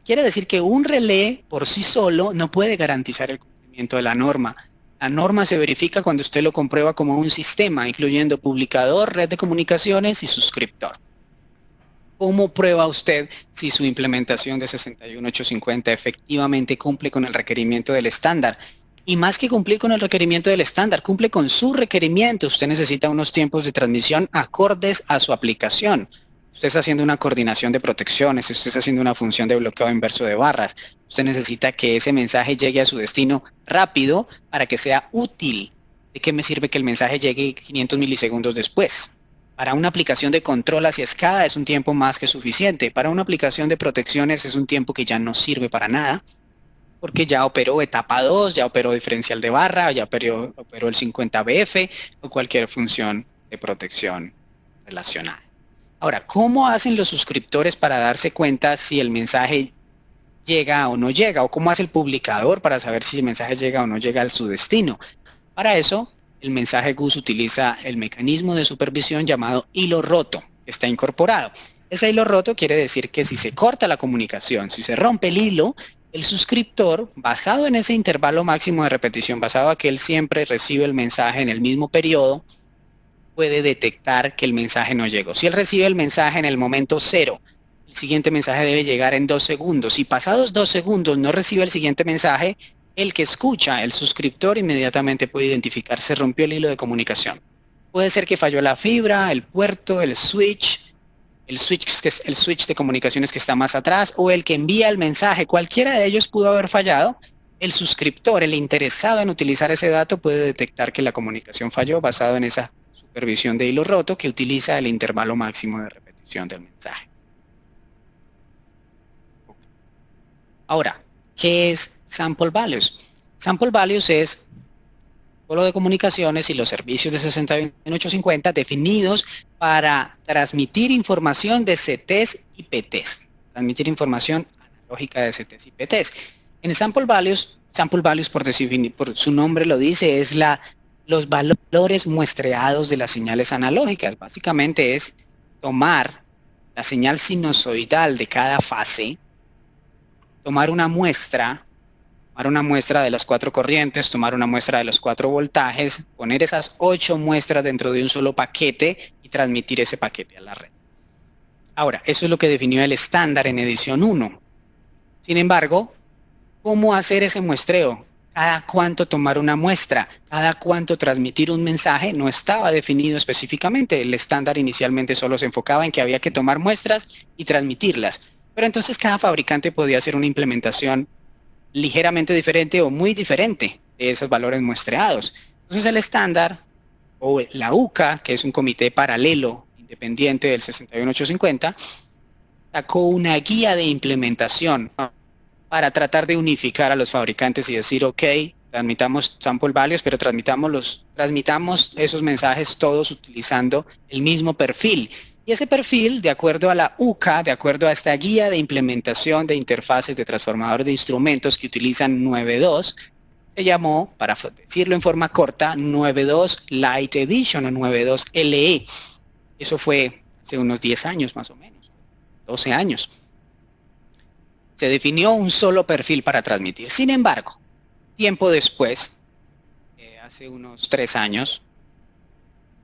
Quiere decir que un relé por sí solo no puede garantizar el cumplimiento de la norma. La norma se verifica cuando usted lo comprueba como un sistema, incluyendo publicador, red de comunicaciones y suscriptor. ¿Cómo prueba usted si su implementación de 61850 efectivamente cumple con el requerimiento del estándar? Y más que cumplir con el requerimiento del estándar, cumple con su requerimiento. Usted necesita unos tiempos de transmisión acordes a su aplicación. Usted está haciendo una coordinación de protecciones, usted está haciendo una función de bloqueo inverso de barras. Usted necesita que ese mensaje llegue a su destino rápido para que sea útil. ¿De qué me sirve que el mensaje llegue 500 milisegundos después? Para una aplicación de control hacia escala es un tiempo más que suficiente. Para una aplicación de protecciones es un tiempo que ya no sirve para nada, porque ya operó etapa 2, ya operó diferencial de barra, ya operó el 50BF o cualquier función de protección relacionada. Ahora, ¿cómo hacen los suscriptores para darse cuenta si el mensaje llega o no llega? ¿O cómo hace el publicador para saber si el mensaje llega o no llega a su destino? Para eso, el mensaje GUS utiliza el mecanismo de supervisión llamado hilo roto, que está incorporado. Ese hilo roto quiere decir que si se corta la comunicación, si se rompe el hilo, el suscriptor, basado en ese intervalo máximo de repetición, basado a que él siempre recibe el mensaje en el mismo periodo, puede detectar que el mensaje no llegó. Si él recibe el mensaje en el momento 0, el siguiente mensaje debe llegar en 2 segundos. Si pasados 2 segundos no recibe el siguiente mensaje, el que escucha, el suscriptor, inmediatamente puede identificar, se rompió el hilo de comunicación. Puede ser que falló la fibra, el puerto, el switch de comunicaciones que está más atrás, o el que envía el mensaje. Cualquiera de ellos pudo haber fallado. El suscriptor, el interesado en utilizar ese dato, puede detectar que la comunicación falló basado en esa supervisión de hilo roto que utiliza el intervalo máximo de repetición del mensaje. Ahora, ¿qué es Sample Values? Sample Values es todo lo de comunicaciones y los servicios de 61850 definidos para transmitir información de CTs y PTs. Transmitir información analógica de CTs y PTs. En Sample Values por su nombre lo dice, es los valores muestreados de las señales analógicas. Básicamente es tomar la señal sinusoidal de cada fase, tomar una muestra de las 4 corrientes, tomar una muestra de los 4 voltajes, poner esas 8 muestras dentro de un solo paquete y transmitir ese paquete a la red. Ahora, eso es lo que definió el estándar en edición 1. Sin embargo, ¿cómo hacer ese muestreo? Cada cuánto tomar una muestra, cada cuánto transmitir un mensaje, no estaba definido específicamente. El estándar inicialmente solo se enfocaba en que había que tomar muestras y transmitirlas. Pero entonces cada fabricante podía hacer una implementación ligeramente diferente o muy diferente de esos valores muestreados. Entonces el estándar o la UCA, que es un comité paralelo independiente del 61850, sacó una guía de implementación para tratar de unificar a los fabricantes y decir, ok, transmitamos sample values, pero transmitamos esos mensajes todos utilizando el mismo perfil. Y ese perfil, de acuerdo a la UCA, de acuerdo a esta guía de implementación de interfaces de transformadores de instrumentos que utilizan 9.2, se llamó, para decirlo en forma corta, 9.2 Lite Edition o 9.2 LE. Eso fue hace unos 10 años más o menos, 12 años. Se definió un solo perfil para transmitir. Sin embargo, tiempo después, hace unos 3 años,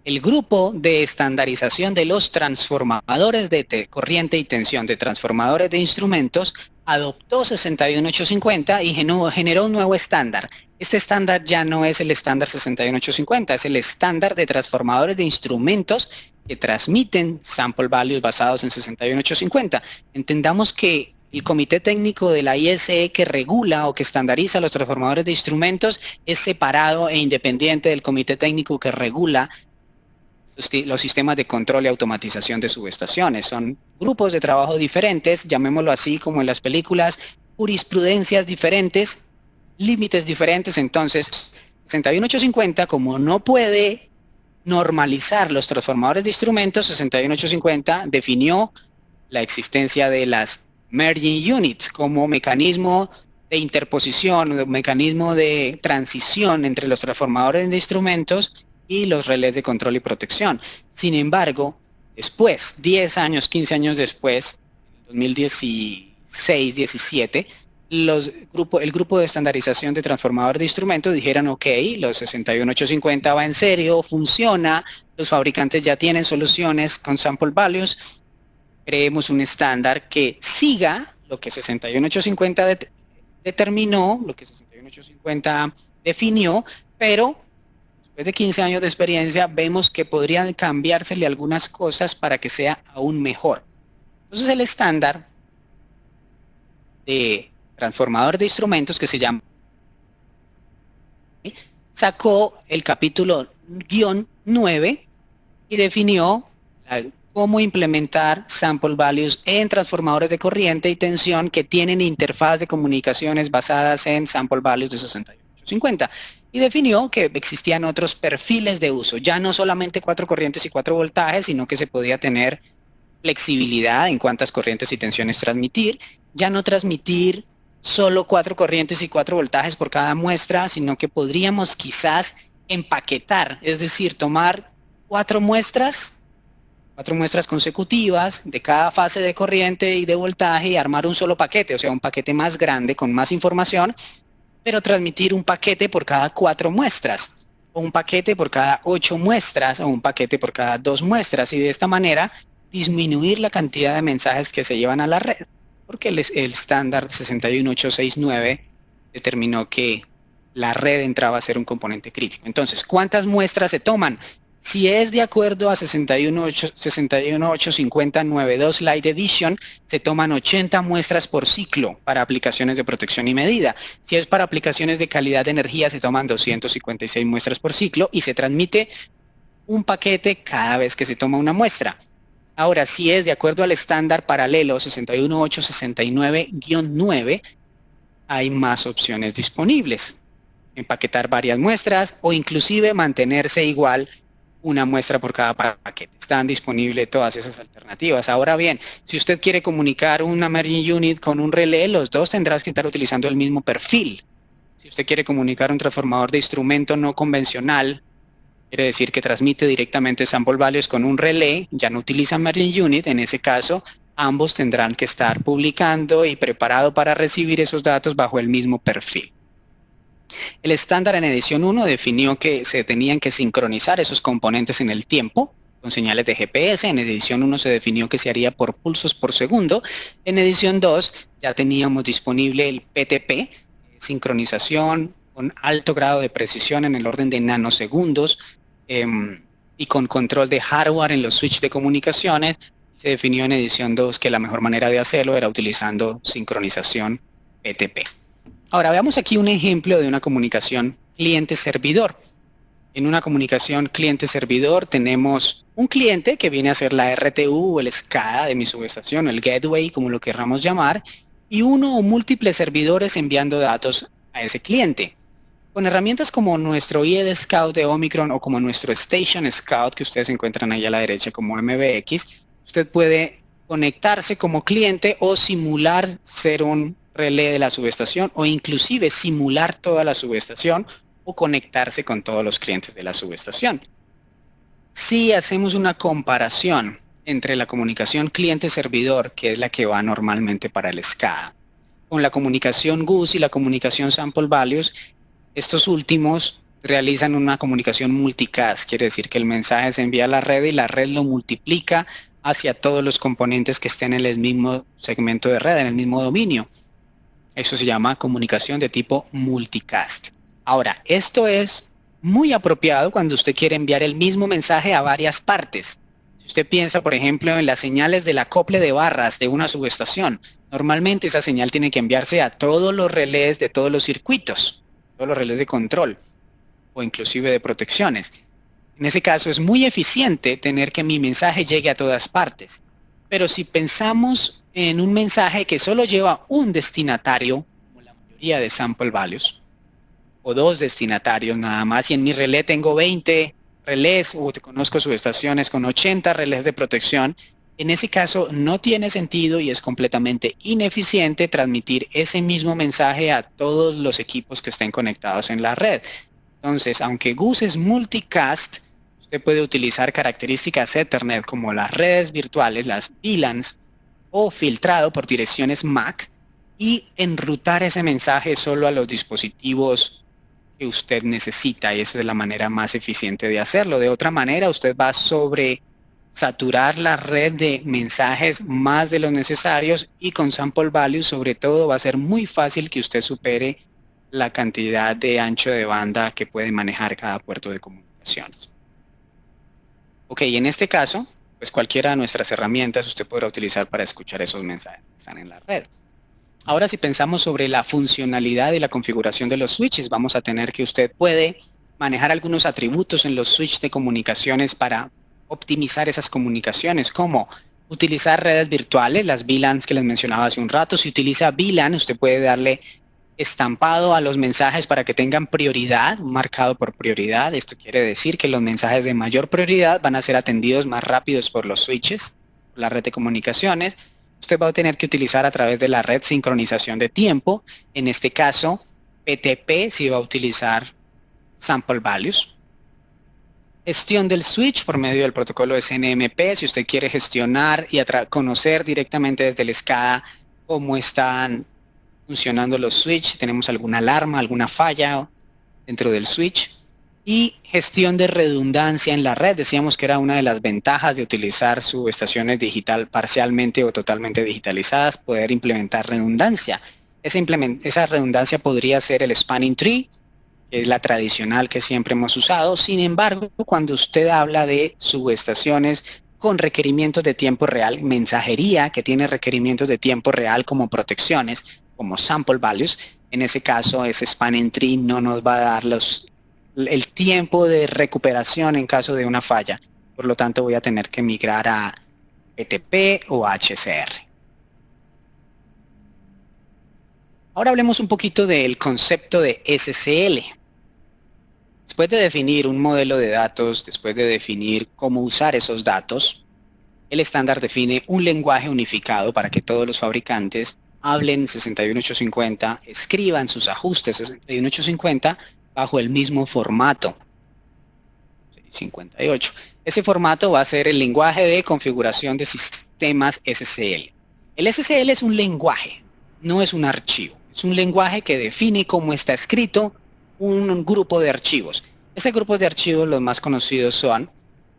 el grupo de estandarización de los transformadores de corriente y tensión de transformadores de instrumentos adoptó 61850 y generó un nuevo estándar. Este estándar ya no es el estándar 61850, es el estándar de transformadores de instrumentos que transmiten sample values basados en 61850. Entendamos que el comité técnico de la ISE que regula o que estandariza los transformadores de instrumentos es separado e independiente del comité técnico que regula los sistemas de control y automatización de subestaciones. Son grupos de trabajo diferentes, llamémoslo así como en las películas, jurisprudencias diferentes, límites diferentes. Entonces, 61850, como no puede normalizar los transformadores de instrumentos, 61850 definió la existencia de las merging units como mecanismo de interposición, mecanismo de transición entre los transformadores de instrumentos y los relés de control y protección. Sin embargo, después, 10 años, 15 años después, en 2016, 17, el grupo de estandarización de transformadores de instrumentos dijeron, ok, los 61850 va en serio, funciona, los fabricantes ya tienen soluciones con sample values, creemos un estándar que siga lo que 61850 determinó, lo que 61850 definió, pero después de 15 años de experiencia vemos que podrían cambiársele algunas cosas para que sea aún mejor. Entonces el estándar de transformador de instrumentos que se llama sacó el capítulo -9 y definió cómo implementar sample values en transformadores de corriente y tensión que tienen interfaz de comunicaciones basadas en sample values de 61850. Y definió que existían otros perfiles de uso, ya no solamente 4 corrientes y 4 voltajes, sino que se podía tener flexibilidad en cuántas corrientes y tensiones transmitir, ya no transmitir solo 4 corrientes y 4 voltajes por cada muestra, sino que podríamos quizás empaquetar, es decir, tomar 4 muestras consecutivas de cada fase de corriente y de voltaje y armar un solo paquete, o sea, un paquete más grande con más información, pero transmitir un paquete por cada 4 muestras, o un paquete por cada 8 muestras, o un paquete por cada 2 muestras, y de esta manera disminuir la cantidad de mensajes que se llevan a la red, porque el estándar 61869 determinó que la red entraba a ser un componente crítico. Entonces, ¿cuántas muestras se toman? Si es de acuerdo a 61850-92 Lite Edition, se toman 80 muestras por ciclo para aplicaciones de protección y medida. Si es para aplicaciones de calidad de energía, se toman 256 muestras por ciclo y se transmite un paquete cada vez que se toma una muestra. Ahora, si es de acuerdo al estándar paralelo 61869-9, hay más opciones disponibles. Empaquetar varias muestras o inclusive mantenerse igual una muestra por cada paquete. Están disponibles todas esas alternativas. Ahora bien, si usted quiere comunicar una merging unit con un relé, los dos tendrán que estar utilizando el mismo perfil. Si usted quiere comunicar un transformador de instrumento no convencional, quiere decir que transmite directamente sample values con un relé, ya no utiliza merging unit, en ese caso ambos tendrán que estar publicando y preparado para recibir esos datos bajo el mismo perfil. El estándar en edición 1 definió que se tenían que sincronizar esos componentes en el tiempo, con señales de GPS. En edición 1 se definió que se haría por pulsos por segundo. En edición 2 ya teníamos disponible el PTP, sincronización con alto grado de precisión en el orden de nanosegundos, y con control de hardware en los switches de comunicaciones. Se definió en edición 2 que la mejor manera de hacerlo era utilizando sincronización PTP. Ahora veamos aquí un ejemplo de una comunicación cliente-servidor. En una comunicación cliente-servidor tenemos un cliente que viene a ser la RTU o el SCADA de mi subestación, o el gateway, como lo querramos llamar, y uno o múltiples servidores enviando datos a ese cliente. Con herramientas como nuestro IED Scout de Omicron o como nuestro Station Scout, que ustedes encuentran ahí a la derecha como MBX, usted puede conectarse como cliente o simular ser un relé de la subestación, o inclusive simular toda la subestación o conectarse con todos los clientes de la subestación. Si hacemos una comparación entre la comunicación cliente-servidor, que es la que va normalmente para el SCADA, con la comunicación GUS y la comunicación Sample Values, estos últimos realizan una comunicación multicast, quiere decir que el mensaje se envía a la red y la red lo multiplica hacia todos los componentes que estén en el mismo segmento de red, en el mismo dominio. Eso se llama comunicación de tipo multicast. Ahora, esto es muy apropiado cuando usted quiere enviar el mismo mensaje a varias partes. Si usted piensa, por ejemplo, en las señales del acople de barras de una subestación, normalmente esa señal tiene que enviarse a todos los relés de todos los circuitos, todos los relés de control o inclusive de protecciones. En ese caso es muy eficiente tener que mi mensaje llegue a todas partes. Pero si pensamos en un mensaje que solo lleva un destinatario, como la mayoría de sample values, o dos destinatarios nada más, y en mi relé tengo 20 relés, o conozco subestaciones con 80 relés de protección, en ese caso no tiene sentido y es completamente ineficiente transmitir ese mismo mensaje a todos los equipos que estén conectados en la red. Entonces, aunque GUS es multicast, usted puede utilizar características Ethernet como las redes virtuales, las VLANs, o filtrado por direcciones MAC, y enrutar ese mensaje solo a los dispositivos que usted necesita, y esa es la manera más eficiente de hacerlo. De otra manera, usted va sobre saturar la red de mensajes más de los necesarios, y con sample value sobre todo va a ser muy fácil que usted supere la cantidad de ancho de banda que puede manejar cada puerto de comunicaciones. Ok, en este caso, pues cualquiera de nuestras herramientas usted podrá utilizar para escuchar esos mensajes que están en la red. Ahora, si pensamos sobre la funcionalidad y la configuración de los switches, vamos a tener que usted puede manejar algunos atributos en los switches de comunicaciones para optimizar esas comunicaciones, como utilizar redes virtuales, las VLANs que les mencionaba hace un rato. Si utiliza VLAN, usted puede darle estampado a los mensajes para que tengan prioridad, marcado por prioridad. Esto quiere decir que los mensajes de mayor prioridad van a ser atendidos más rápidos por los switches, la red de comunicaciones. Usted va a tener que utilizar a través de la red sincronización de tiempo. En este caso, PTP si va a utilizar sample values. Gestión del switch por medio del protocolo SNMP, si usted quiere gestionar y conocer directamente desde el SCADA cómo están funcionando los switch, tenemos alguna alarma, alguna falla dentro del switch. Y gestión de redundancia en la red. Decíamos que era una de las ventajas de utilizar subestaciones digital parcialmente o totalmente digitalizadas, poder implementar redundancia. Esa redundancia podría ser el spanning tree, que es la tradicional que siempre hemos usado. Sin embargo, cuando usted habla de subestaciones con requerimientos de tiempo real, mensajería que tiene requerimientos de tiempo real como protecciones, como sample values, en ese caso ese spanning tree no nos va a dar el tiempo de recuperación en caso de una falla. Por lo tanto, voy a tener que migrar a PTP o HCR. Ahora hablemos un poquito del concepto de SSL. Después de definir un modelo de datos, después de definir cómo usar esos datos, el estándar define un lenguaje unificado para que todos los fabricantes hablen 61850, escriban sus ajustes 61850 bajo el mismo formato, 658. Ese formato va a ser el lenguaje de configuración de sistemas SSL. El SSL es un lenguaje, no es un archivo. Es un lenguaje que define cómo está escrito un grupo de archivos. Ese grupo de archivos, los más conocidos son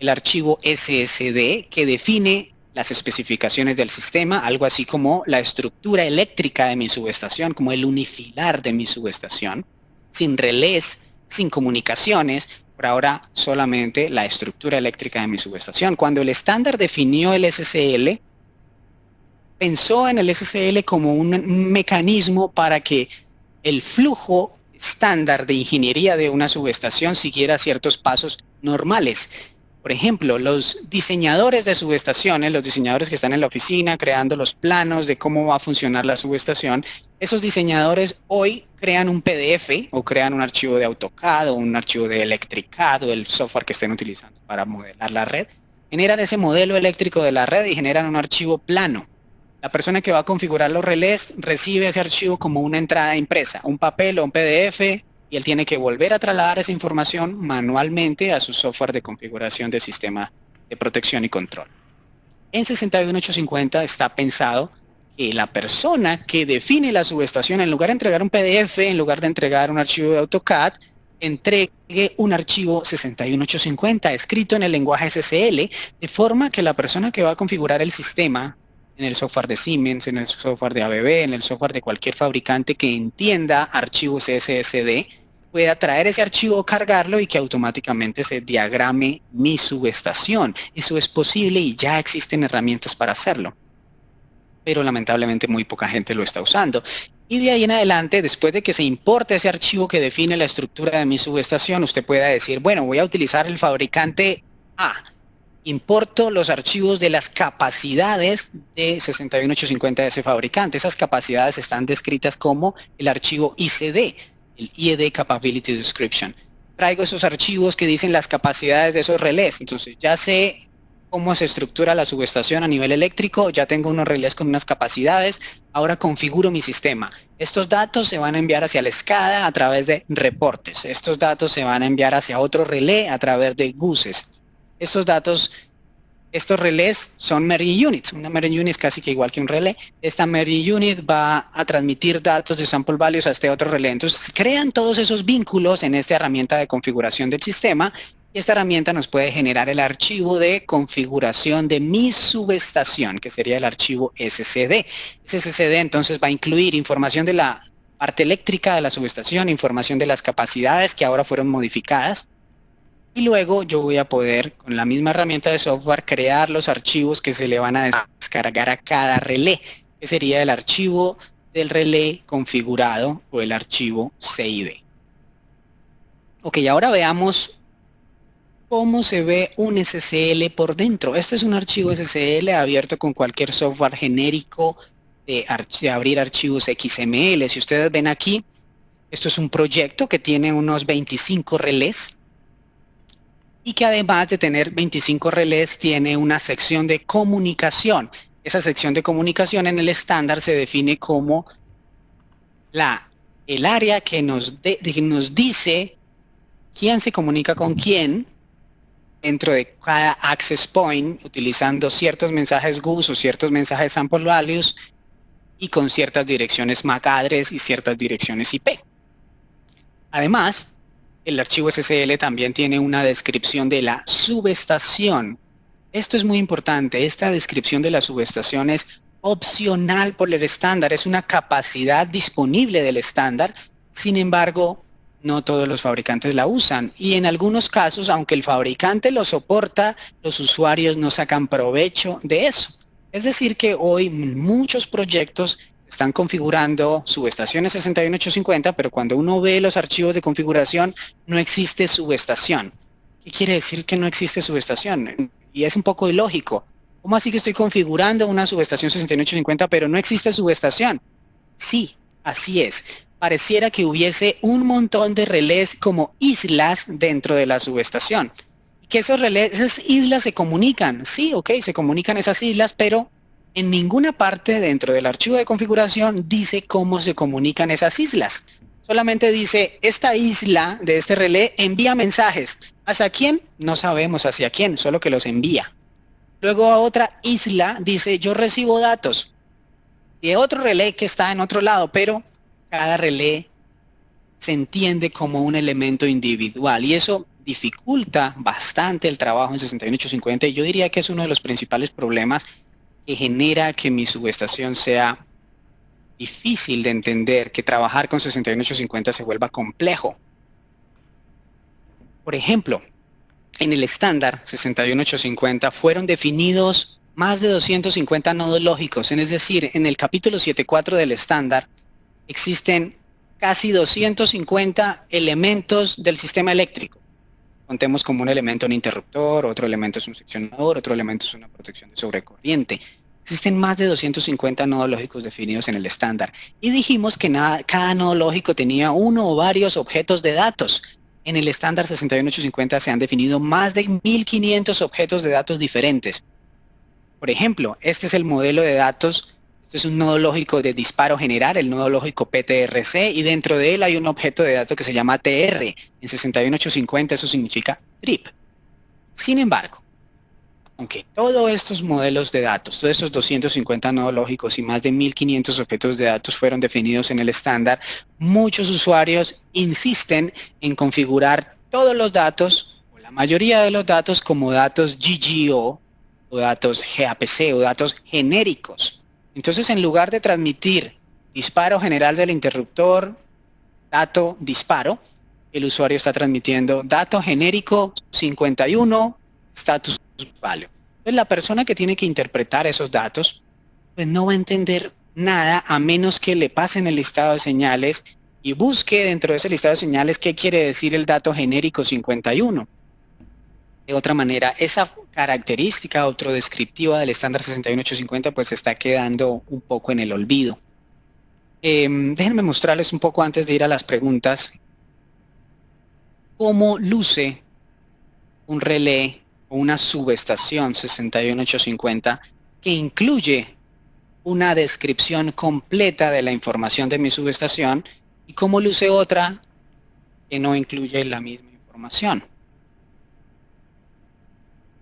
el archivo SSD, que define las especificaciones del sistema, algo así como la estructura eléctrica de mi subestación, como el unifilar de mi subestación, sin relés, sin comunicaciones, por ahora solamente la estructura eléctrica de mi subestación. Cuando el estándar definió el SSL, pensó en el SSL como un mecanismo para que el flujo estándar de ingeniería de una subestación siguiera ciertos pasos normales. Por ejemplo, los diseñadores de subestaciones, los diseñadores que están en la oficina creando los planos de cómo va a funcionar la subestación, esos diseñadores hoy crean un PDF o crean un archivo de AutoCAD o un archivo de ElectriCAD o el software que estén utilizando para modelar la red. Generan ese modelo eléctrico de la red y generan un archivo plano. La persona que va a configurar los relés recibe ese archivo como una entrada impresa, un papel o un PDF, y él tiene que volver a trasladar esa información manualmente a su software de configuración del sistema de protección y control. En 61850 está pensado que la persona que define la subestación, en lugar de entregar un PDF, en lugar de entregar un archivo de AutoCAD, entregue un archivo 61850 escrito en el lenguaje SSL, de forma que la persona que va a configurar el sistema en el software de Siemens, en el software de ABB, en el software de cualquier fabricante que entienda archivos SSD, pueda traer ese archivo, cargarlo y que automáticamente se diagrame mi subestación. Eso es posible y ya existen herramientas para hacerlo, pero lamentablemente muy poca gente lo está usando. Y de ahí en adelante, después de que se importe ese archivo que define la estructura de mi subestación, usted pueda decir, bueno, voy a utilizar el fabricante A. Importo los archivos de las capacidades de 61850 de ese fabricante. Esas capacidades están descritas como el archivo ICD, el IED Capability Description. Traigo esos archivos que dicen las capacidades de esos relés. Entonces ya sé cómo se estructura la subestación a nivel eléctrico, ya tengo unos relés con unas capacidades, ahora configuro mi sistema. Estos datos se van a enviar hacia la SCADA a través de reportes. Estos datos se van a enviar hacia otro relé a través de GUSES. Estos relés son merging units. Una merging unit es casi que igual que un relé. Esta merging unit va a transmitir datos de sample values a este otro relé. Entonces, crean todos esos vínculos en esta herramienta de configuración del sistema y esta herramienta nos puede generar el archivo de configuración de mi subestación, que sería el archivo SSD. Ese SSD entonces va a incluir información de la parte eléctrica de la subestación, información de las capacidades que ahora fueron modificadas, y luego yo voy a poder, con la misma herramienta de software, crear los archivos que se le van a descargar a cada relé, que sería el archivo del relé configurado o el archivo CID. Ok, ahora veamos cómo se ve un SSL por dentro. Este es un archivo SSL abierto con cualquier software genérico de abrir archivos XML. Si ustedes ven aquí, esto es un proyecto que tiene unos 25 relés, y que además de tener 25 relés tiene una sección de comunicación. Esa sección de comunicación en el estándar se define como el área que nos dice quién se comunica con quién dentro de cada access point, utilizando ciertos mensajes GUS o ciertos mensajes sample values y con ciertas direcciones MAC address y ciertas direcciones IP. Además, el archivo SSL también tiene una descripción de la subestación. Esto es muy importante. Esta descripción de la subestación es opcional por el estándar. Es una capacidad disponible del estándar. Sin embargo, no todos los fabricantes la usan. Y en algunos casos, aunque el fabricante lo soporta, los usuarios no sacan provecho de eso. Es decir, que hoy muchos proyectos están configurando subestaciones 61850, pero cuando uno ve los archivos de configuración, no existe subestación. ¿Qué quiere decir que no existe subestación? Y es un poco ilógico. ¿Cómo así que estoy configurando una subestación 61850, pero no existe subestación? Sí, así es. Pareciera que hubiese un montón de relés como islas dentro de la subestación. Que esos relés, esas islas se comunican. Sí, ok, se comunican esas islas, pero en ninguna parte dentro del archivo de configuración dice cómo se comunican esas islas. Solamente dice, esta isla de este relé envía mensajes. ¿Hacia quién? No sabemos hacia quién, solo que los envía. Luego a otra isla dice, yo recibo datos de otro relé que está en otro lado, pero cada relé se entiende como un elemento individual. Y eso dificulta bastante el trabajo en 61850 y yo diría que es uno de los principales problemas que genera que mi subestación sea difícil de entender, que trabajar con 61850 se vuelva complejo. Por ejemplo, en el estándar 61850 fueron definidos más de 250 nodos lógicos, es decir, en el capítulo 7.4 del estándar existen casi 250 elementos del sistema eléctrico. Contemos como un elemento un interruptor, otro elemento es un seccionador, otro elemento es una protección de sobrecorriente. Existen más de 250 nodos lógicos definidos en el estándar y dijimos que cada nodo lógico tenía uno o varios objetos de datos. En el estándar 61850 se han definido más de 1500 objetos de datos diferentes. Por ejemplo, este es el modelo de datos. Este es un nodo lógico de disparo general, el nodo lógico PTRC, y dentro de él hay un objeto de datos que se llama TR. En 61850 eso significa trip. Sin embargo, aunque todos estos modelos de datos, todos estos 250 nodos lógicos y más de 1500 objetos de datos fueron definidos en el estándar, muchos usuarios insisten en configurar todos los datos, o la mayoría de los datos, como datos GGO, o datos gAPC, o datos genéricos. Entonces, en lugar de transmitir disparo general del interruptor, dato disparo, el usuario está transmitiendo dato genérico 51, status value. Entonces, la persona que tiene que interpretar esos datos, pues no va a entender nada a menos que le pasen el listado de señales y busque dentro de ese listado de señales qué quiere decir el dato genérico 51. De otra manera, esa característica autodescriptiva del estándar 61850 pues está quedando un poco en el olvido. Déjenme mostrarles un poco antes de ir a las preguntas cómo luce un relé o una subestación 61850 que incluye una descripción completa de la información de mi subestación y cómo luce otra que no incluye la misma información.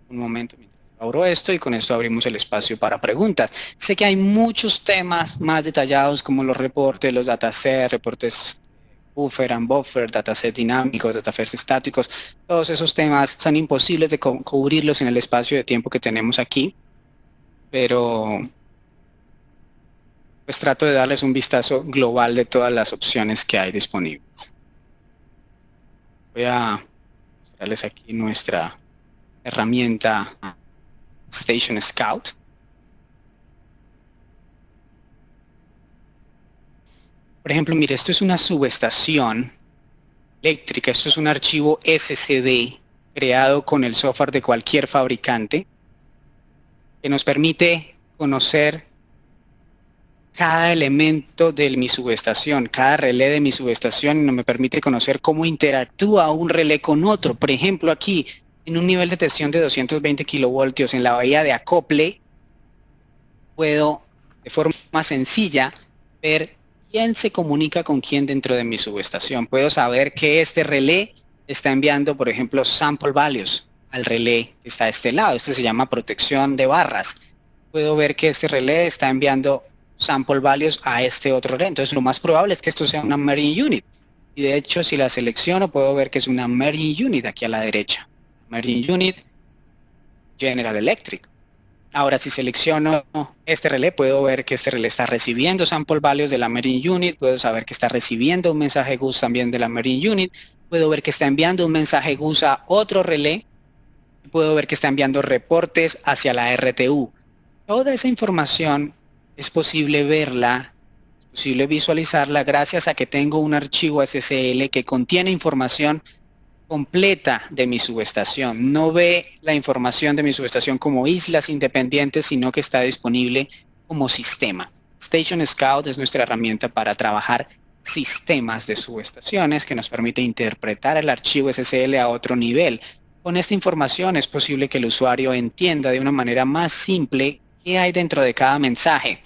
Un momento mientras abro esto y con esto abrimos el espacio para preguntas. Sé que hay muchos temas más detallados como los reportes, los datasets, reportes buffer and buffer, datasets dinámicos, datasets estáticos. Todos esos temas son imposibles de cubrirlos en el espacio de tiempo que tenemos aquí, pero pues trato de darles un vistazo global de todas las opciones que hay disponibles. Voy a mostrarles aquí nuestra herramienta Station Scout. Por ejemplo, mire, esto es una subestación eléctrica, esto es un archivo SCD creado con el software de cualquier fabricante que nos permite conocer cada elemento de mi subestación, cada relé de mi subestación, y me permite conocer cómo interactúa un relé con otro. Por ejemplo, aquí en un nivel de tensión de 220 kilovoltios en la bahía de acople, puedo de forma sencilla ver quién se comunica con quién dentro de mi subestación. Puedo saber que este relé está enviando, por ejemplo, sample values al relé que está a este lado. Este se llama protección de barras. Puedo ver que este relé está enviando sample values a este otro relé. Entonces, lo más probable es que esto sea una merging unit. Y de hecho, si la selecciono, puedo ver que es una merging unit aquí a la derecha. Merging unit General Electric. Ahora, si selecciono este relé, puedo ver que este relé está recibiendo sample values de la merging unit, puedo saber que está recibiendo un mensaje GUS también de la merging unit, puedo ver que está enviando un mensaje GUS a otro relé, puedo ver que está enviando reportes hacia la RTU. Toda esa información es posible verla, es posible visualizarla gracias a que tengo un archivo SSL que contiene información completa de mi subestación. No ve la información de mi subestación como islas independientes, sino que está disponible como sistema. Station Scout es nuestra herramienta para trabajar sistemas de subestaciones que nos permite interpretar el archivo SSL a otro nivel. Con esta información es posible que el usuario entienda de una manera más simple qué hay dentro de cada mensaje,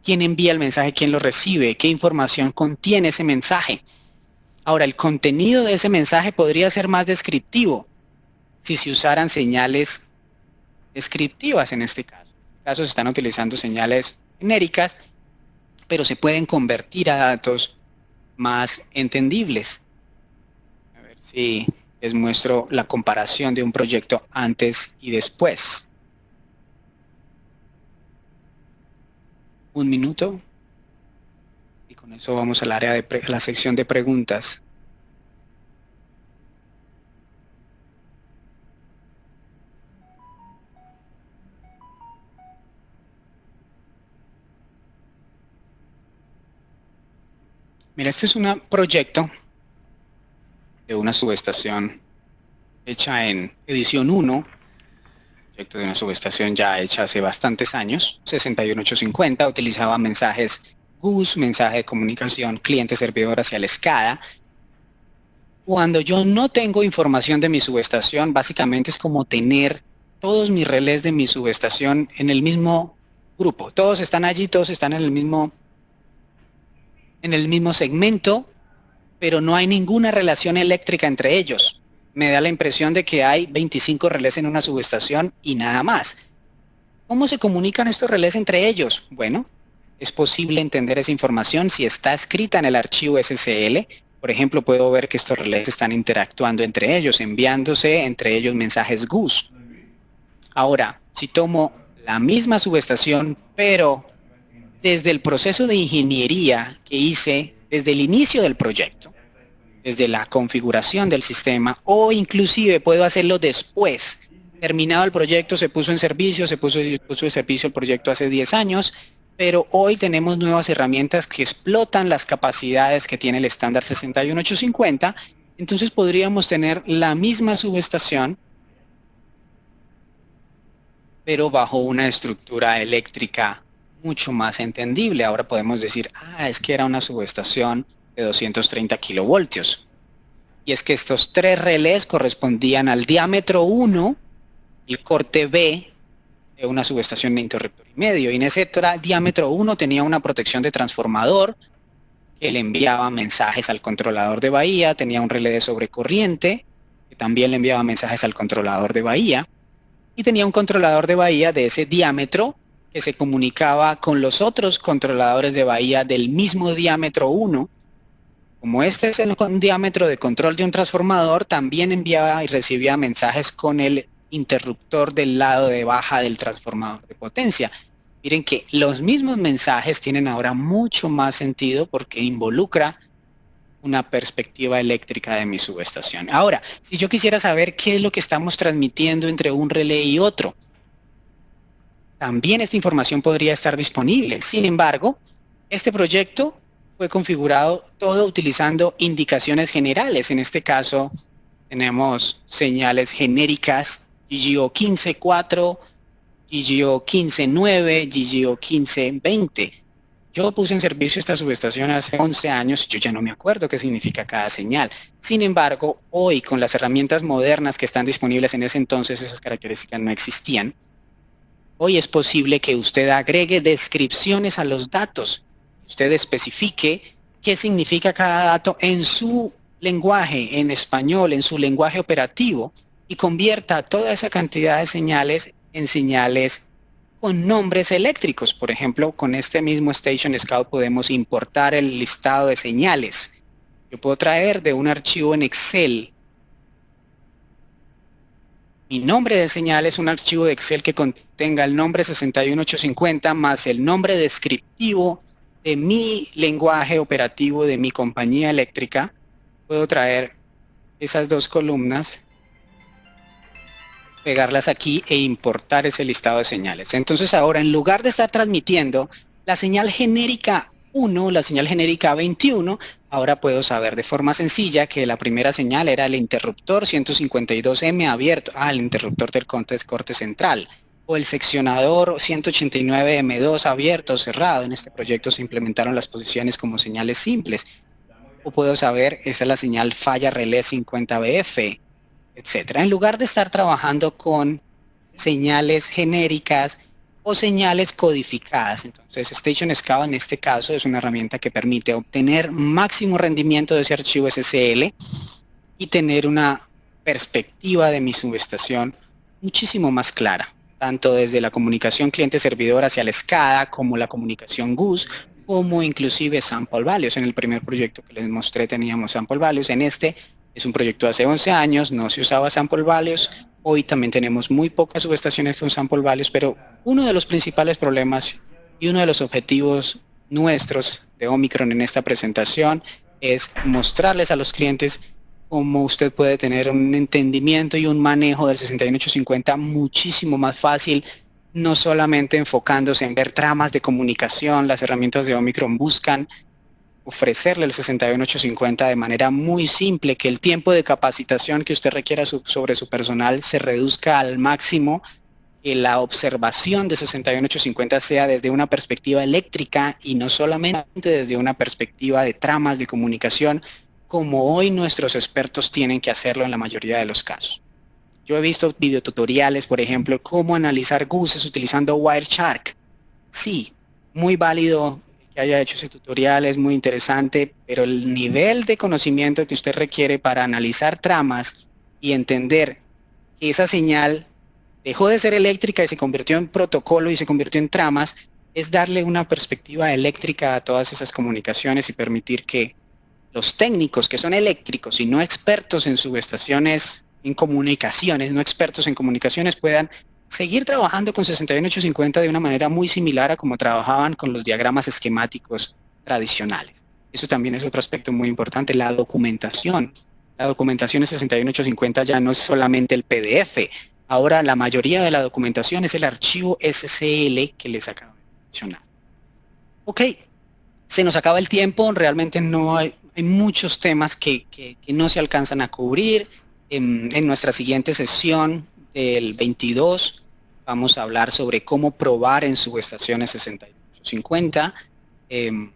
quién envía el mensaje, quién lo recibe, qué información contiene ese mensaje. Ahora, el contenido de ese mensaje podría ser más descriptivo si se usaran señales descriptivas en este caso. En este caso se están utilizando señales genéricas, pero se pueden convertir a datos más entendibles. A ver si les muestro la comparación de un proyecto antes y después. Un minuto. Y con eso vamos al área de la sección de preguntas. Mira, este es un proyecto de una subestación hecha en edición 1, proyecto de una subestación ya hecha hace bastantes años, 61850, utilizaba mensajes GUS, mensaje de comunicación cliente-servidor hacia la SCADA. Cuando yo no tengo información de mi subestación, básicamente es como tener todos mis relés de mi subestación en el mismo grupo. Todos están allí, todos están en el mismo segmento, pero no hay ninguna relación eléctrica entre ellos. Me da la impresión de que hay 25 relés en una subestación y nada más. ¿Cómo se comunican estos relés entre ellos? Bueno, es posible entender esa información si está escrita en el archivo SSL. Por ejemplo, puedo ver que estos relés están interactuando entre ellos, enviándose entre ellos mensajes GUS. Ahora, si tomo la misma subestación, pero desde el proceso de ingeniería que hice desde el inicio del proyecto, desde la configuración del sistema, o inclusive puedo hacerlo después. Terminado el proyecto, se puso en servicio, se puso en servicio el proyecto hace 10 años, pero hoy tenemos nuevas herramientas que explotan las capacidades que tiene el estándar 61850, entonces podríamos tener la misma subestación, pero bajo una estructura eléctrica mucho más entendible. Ahora podemos decir, es que era una subestación de 230 kilovoltios. Y es que estos 3 relés correspondían al diámetro 1, el corte B de una subestación de interruptor y medio. Y en ese diámetro 1 tenía una protección de transformador que le enviaba mensajes al controlador de bahía, tenía un relé de sobrecorriente que también le enviaba mensajes al controlador de bahía, y tenía un controlador de bahía de ese diámetro que se comunicaba con los otros controladores de bahía del mismo diámetro 1. Como este es el diámetro de control de un transformador, también enviaba y recibía mensajes con el interruptor del lado de baja del transformador de potencia. Miren que los mismos mensajes tienen ahora mucho más sentido porque involucra una perspectiva eléctrica de mi subestación. Ahora, si yo quisiera saber qué es lo que estamos transmitiendo entre un relé y otro, también esta información podría estar disponible. Sin embargo, este proyecto fue configurado todo utilizando indicaciones generales. En este caso, tenemos señales genéricas GGO 15.4, GGO 15.9, GGO 15.20. Yo puse en servicio esta subestación hace 11 años y yo ya no me acuerdo qué significa cada señal. Sin embargo, hoy con las herramientas modernas que están disponibles, en ese entonces esas características no existían. Hoy es posible que usted agregue descripciones a los datos. Usted especifique qué significa cada dato en su lenguaje, en español, en su lenguaje operativo, y convierta toda esa cantidad de señales en señales con nombres eléctricos. Por ejemplo, con este mismo Station Scout podemos importar el listado de señales. Yo puedo traer de un archivo en Excel mi nombre de señal, es un archivo de Excel que contenga el nombre 61850 más el nombre descriptivo de mi lenguaje operativo de mi compañía eléctrica. Puedo traer esas 2 columnas, pegarlas aquí e importar ese listado de señales. Entonces ahora, en lugar de estar transmitiendo la señal genérica 1, la señal genérica 21, ahora puedo saber de forma sencilla que la primera señal era el interruptor 152M abierto, el interruptor del corte central, o el seccionador 189M2 abierto o cerrado. En este proyecto se implementaron las posiciones como señales simples. O puedo saber, esta es la señal falla relé 50BF, etcétera. En lugar de estar trabajando con señales genéricas o señales codificadas. Entonces, Station Scout en este caso es una herramienta que permite obtener máximo rendimiento de ese archivo SSL y tener una perspectiva de mi subestación muchísimo más clara, tanto desde la comunicación cliente-servidor hacia la SCADA, como la comunicación GUS, como inclusive sample values. En el primer proyecto que les mostré teníamos sample values. En este Es un proyecto de hace 11 años, no se usaba sample values. Hoy también tenemos muy pocas subestaciones con sample values, pero uno de los principales problemas y uno de los objetivos nuestros de Omicron en esta presentación es mostrarles a los clientes cómo usted puede tener un entendimiento y un manejo del 61850 muchísimo más fácil, no solamente enfocándose en ver tramas de comunicación. Las herramientas de Omicron buscan ofrecerle el 61850 de manera muy simple, que el tiempo de capacitación que usted requiera sobre su personal se reduzca al máximo, que la observación de 61850 sea desde una perspectiva eléctrica y no solamente desde una perspectiva de tramas de comunicación, como hoy nuestros expertos tienen que hacerlo en la mayoría de los casos. Yo he visto videotutoriales, por ejemplo, cómo analizar GUSes utilizando Wireshark. Sí, muy válido que haya hecho ese tutorial, es muy interesante, pero el nivel de conocimiento que usted requiere para analizar tramas y entender que esa señal dejó de ser eléctrica y se convirtió en protocolo y se convirtió en tramas, es darle una perspectiva eléctrica a todas esas comunicaciones y permitir que los técnicos que son eléctricos y no expertos en subestaciones, en comunicaciones, no expertos en comunicaciones, puedan seguir trabajando con 61850 de una manera muy similar a como trabajaban con los diagramas esquemáticos tradicionales. Eso también es otro aspecto muy importante, la documentación. La documentación en 61850 ya no es solamente el PDF. Ahora la mayoría de la documentación es el archivo SCL que les acabo de mencionar. Ok, se nos acaba el tiempo, realmente no hay muchos temas que no se alcanzan a cubrir. En nuestra siguiente sesión del 22 vamos a hablar sobre cómo probar en subestaciones 6850, vamos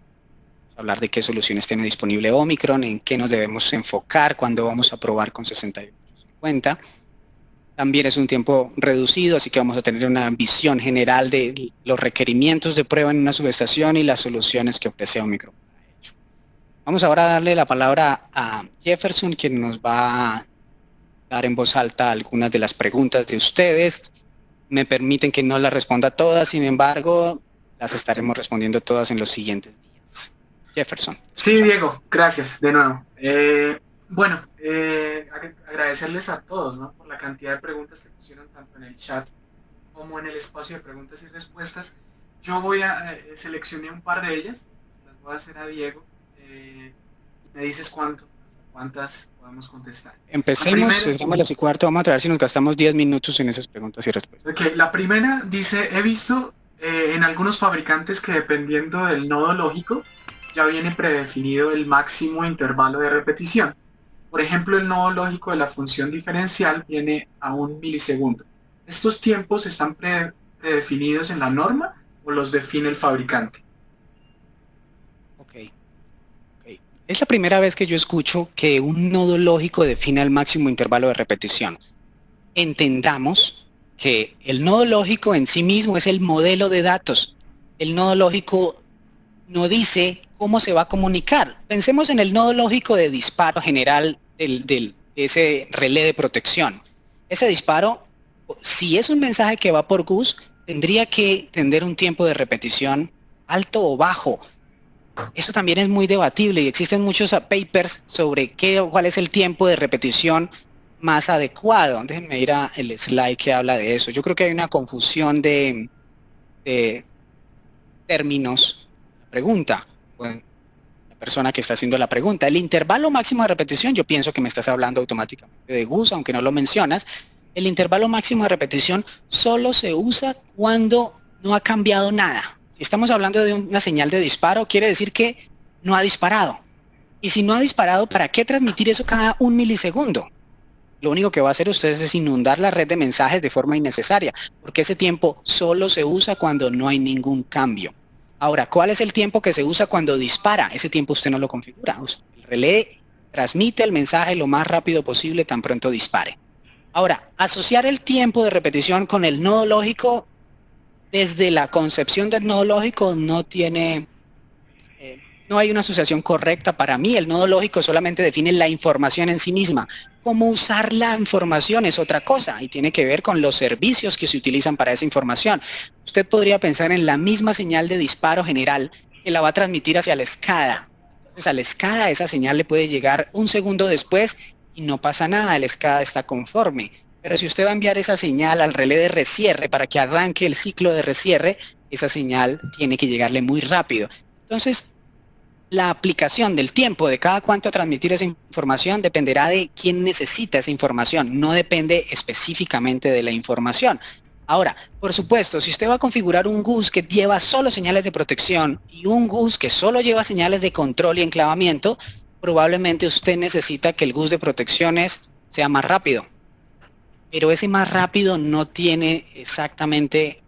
a hablar de qué soluciones tiene disponible Omicron, en qué nos debemos enfocar cuando vamos a probar con 6850. También es un tiempo reducido, así que vamos a tener una visión general de los requerimientos de prueba en una subestación y las soluciones que ofrece Omicron. Vamos ahora a darle la palabra a Jefferson, quien nos va a dar en voz alta algunas de las preguntas de ustedes. Me permiten que no las responda todas, sin embargo, las estaremos respondiendo todas en los siguientes días. Jefferson. Sí, Diego, gracias de nuevo. Bueno, agradecerles a todos, ¿no?, por la cantidad de preguntas que pusieron tanto en el chat como en el espacio de preguntas y respuestas. Yo voy a seleccionar un par de ellas, las voy a hacer a Diego. Me dices cuántas podemos contestar. Empecemos, estamos a las 4:15, vamos a ver si nos gastamos 10 minutos en esas preguntas y respuestas. Okay, la primera dice, he visto en algunos fabricantes que dependiendo del nodo lógico, ya viene predefinido el máximo intervalo de repetición. Por ejemplo, el nodo lógico de la función diferencial viene a 1 milisegundo. ¿Estos tiempos están predefinidos en la norma o los define el fabricante? Ok. Es la primera vez que yo escucho que un nodo lógico define el máximo intervalo de repetición. Entendamos que el nodo lógico en sí mismo es el modelo de datos. El nodo lógico no dice cómo se va a comunicar. Pensemos en el nodo lógico de disparo general de ese relé de protección. Ese disparo, si es un mensaje que va por GUS, tendría que tener un tiempo de repetición alto o bajo. Eso también es muy debatible y existen muchos papers sobre cuál es el tiempo de repetición más adecuado. Déjenme ir al slide que habla de eso. Yo creo que hay una confusión de términos. Pregunta, bueno, la persona que está haciendo la pregunta. El intervalo máximo de repetición, yo pienso que me estás hablando automáticamente de GUS, aunque no lo mencionas. El intervalo máximo de repetición solo se usa cuando no ha cambiado nada. Si estamos hablando de una señal de disparo, quiere decir que no ha disparado. Y si no ha disparado, ¿para qué transmitir eso cada 1 milisegundo? Lo único que va a hacer ustedes es inundar la red de mensajes de forma innecesaria, porque ese tiempo solo se usa cuando no hay ningún cambio. Ahora, ¿cuál es el tiempo que se usa cuando dispara? Ese tiempo usted no lo configura. El relé transmite el mensaje lo más rápido posible tan pronto dispare. Ahora, asociar el tiempo de repetición con el nodo lógico, desde la concepción del nodo lógico no hay una asociación correcta para mí. El nodo lógico solamente define la información en sí misma. Cómo usar la información es otra cosa y tiene que ver con los servicios que se utilizan para esa información. Usted podría pensar en la misma señal de disparo general que la va a transmitir hacia la SCADA. Entonces a la SCADA esa señal le puede llegar 1 segundo después y no pasa nada, el SCADA está conforme. Pero si usted va a enviar esa señal al relé de recierre para que arranque el ciclo de recierre, esa señal tiene que llegarle muy rápido. Entonces, la aplicación del tiempo de cada cuánto transmitir esa información dependerá de quién necesita esa información, no depende específicamente de la información. Ahora, por supuesto, si usted va a configurar un GUS que lleva solo señales de protección y un GUS que solo lleva señales de control y enclavamiento, probablemente usted necesita que el GUS de protecciones sea más rápido. Pero ese más rápido no tiene exactamente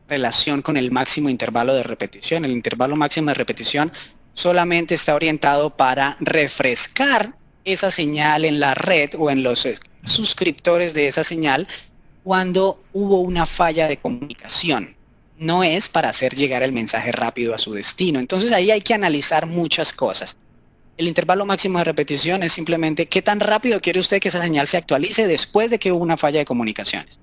relación con el máximo intervalo de repetición. El intervalo máximo de repetición solamente está orientado para refrescar esa señal en la red o en los suscriptores de esa señal cuando hubo una falla de comunicación. No es para hacer llegar el mensaje rápido a su destino. Entonces ahí hay que analizar muchas cosas. El intervalo máximo de repetición es simplemente qué tan rápido quiere usted que esa señal se actualice después de que hubo una falla de comunicaciones.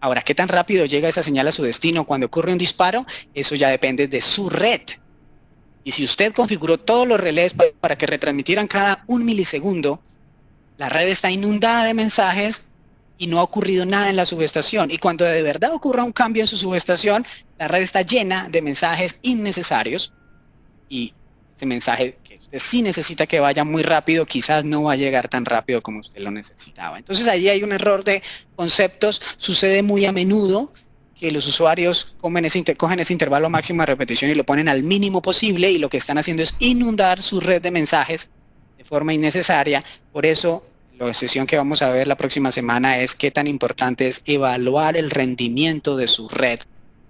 Ahora, qué tan rápido llega esa señal a su destino cuando ocurre un disparo, eso ya depende de su red. Y si usted configuró todos los relés para que retransmitieran cada 1 milisegundo, la red está inundada de mensajes y no ha ocurrido nada en la subestación. Y cuando de verdad ocurra un cambio en su subestación, la red está llena de mensajes innecesarios y ese mensaje que usted sí necesita que vaya muy rápido, quizás no va a llegar tan rápido como usted lo necesitaba. Entonces ahí hay un error de conceptos, sucede muy a menudo que los usuarios cogen ese intervalo máximo de repetición y lo ponen al mínimo posible y lo que están haciendo es inundar su red de mensajes de forma innecesaria. Por eso la sesión que vamos a ver la próxima semana es qué tan importante es evaluar el rendimiento de su red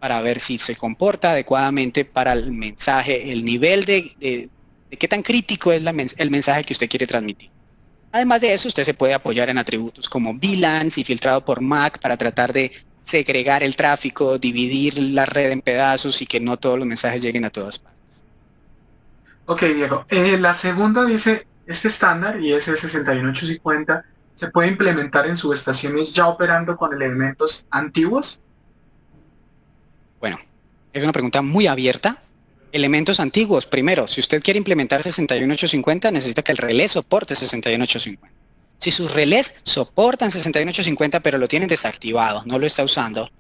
para ver si se comporta adecuadamente para el mensaje, el nivel de qué tan crítico es el mensaje que usted quiere transmitir. Además de eso, usted se puede apoyar en atributos como VLANs y filtrado por MAC para tratar de segregar el tráfico, dividir la red en pedazos y que no todos los mensajes lleguen a todas partes. Ok, Diego. La segunda dice, este estándar, IS61850, ¿se puede implementar en subestaciones ya operando con elementos antiguos? Bueno, es una pregunta muy abierta. Elementos antiguos, primero, si usted quiere implementar 61850, necesita que el relé soporte 61850. Si sus relés soportan 61850, pero lo tienen desactivado, no lo está usando,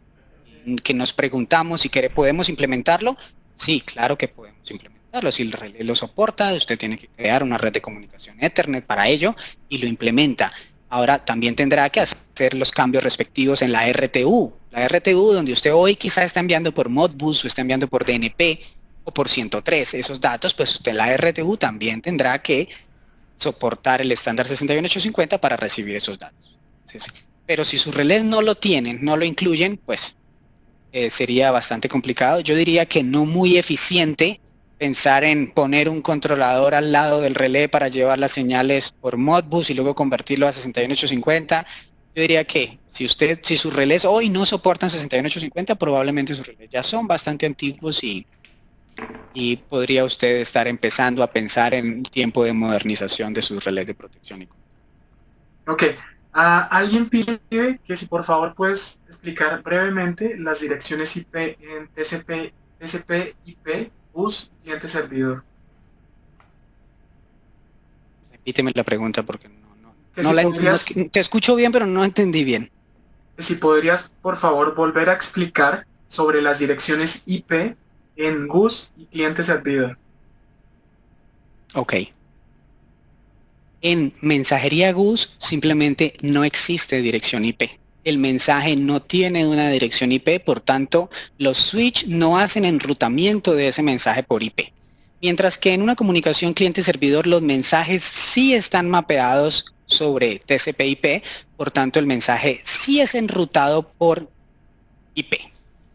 que nos preguntamos si podemos implementarlo, sí, claro que podemos implementarlo. Si el relé lo soporta, usted tiene que crear una red de comunicación Ethernet para ello y lo implementa. Ahora también tendrá que hacer los cambios respectivos en la RTU. La RTU, donde usted hoy quizás está enviando por Modbus o está enviando por DNP o por 103 esos datos, pues usted en la RTU también tendrá que soportar el estándar 61850 para recibir esos datos. Entonces, pero si sus relés no lo tienen, no lo incluyen, pues sería bastante complicado. Yo diría que no muy eficiente pensar en poner un controlador al lado del relé para llevar las señales por Modbus y luego convertirlo a 61850. Yo diría que si sus relés hoy no soportan 61850, probablemente sus relés ya son bastante antiguos y podría usted estar empezando a pensar en tiempo de modernización de sus relés de protección. Ok. Alguien pide que si por favor puedes explicar brevemente las direcciones IP en TCP/IP, bus, cliente servidor. Repíteme la pregunta porque te escucho bien, pero no entendí bien. Si podrías por favor volver a explicar sobre las direcciones IP en GUS y cliente servidor. Ok. En mensajería GUS simplemente no existe dirección IP. El mensaje no tiene una dirección IP, por tanto, los switch no hacen enrutamiento de ese mensaje por IP. Mientras que en una comunicación cliente-servidor los mensajes sí están mapeados sobre TCP/IP, por tanto el mensaje sí es enrutado por IP.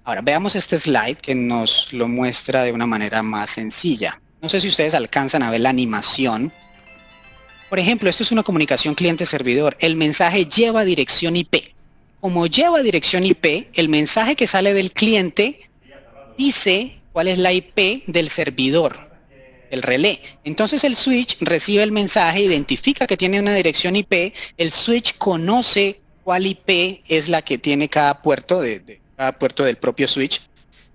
Ahora veamos este slide que nos lo muestra de una manera más sencilla. No sé si ustedes alcanzan a ver la animación. Por ejemplo, esto es una comunicación cliente-servidor. El mensaje lleva dirección IP. Como lleva dirección IP, el mensaje que sale del cliente dice cuál es la IP del servidor, el relé. Entonces el switch recibe el mensaje, identifica que tiene una dirección IP, el switch conoce cuál IP es la que tiene cada puerto, cada puerto del propio switch.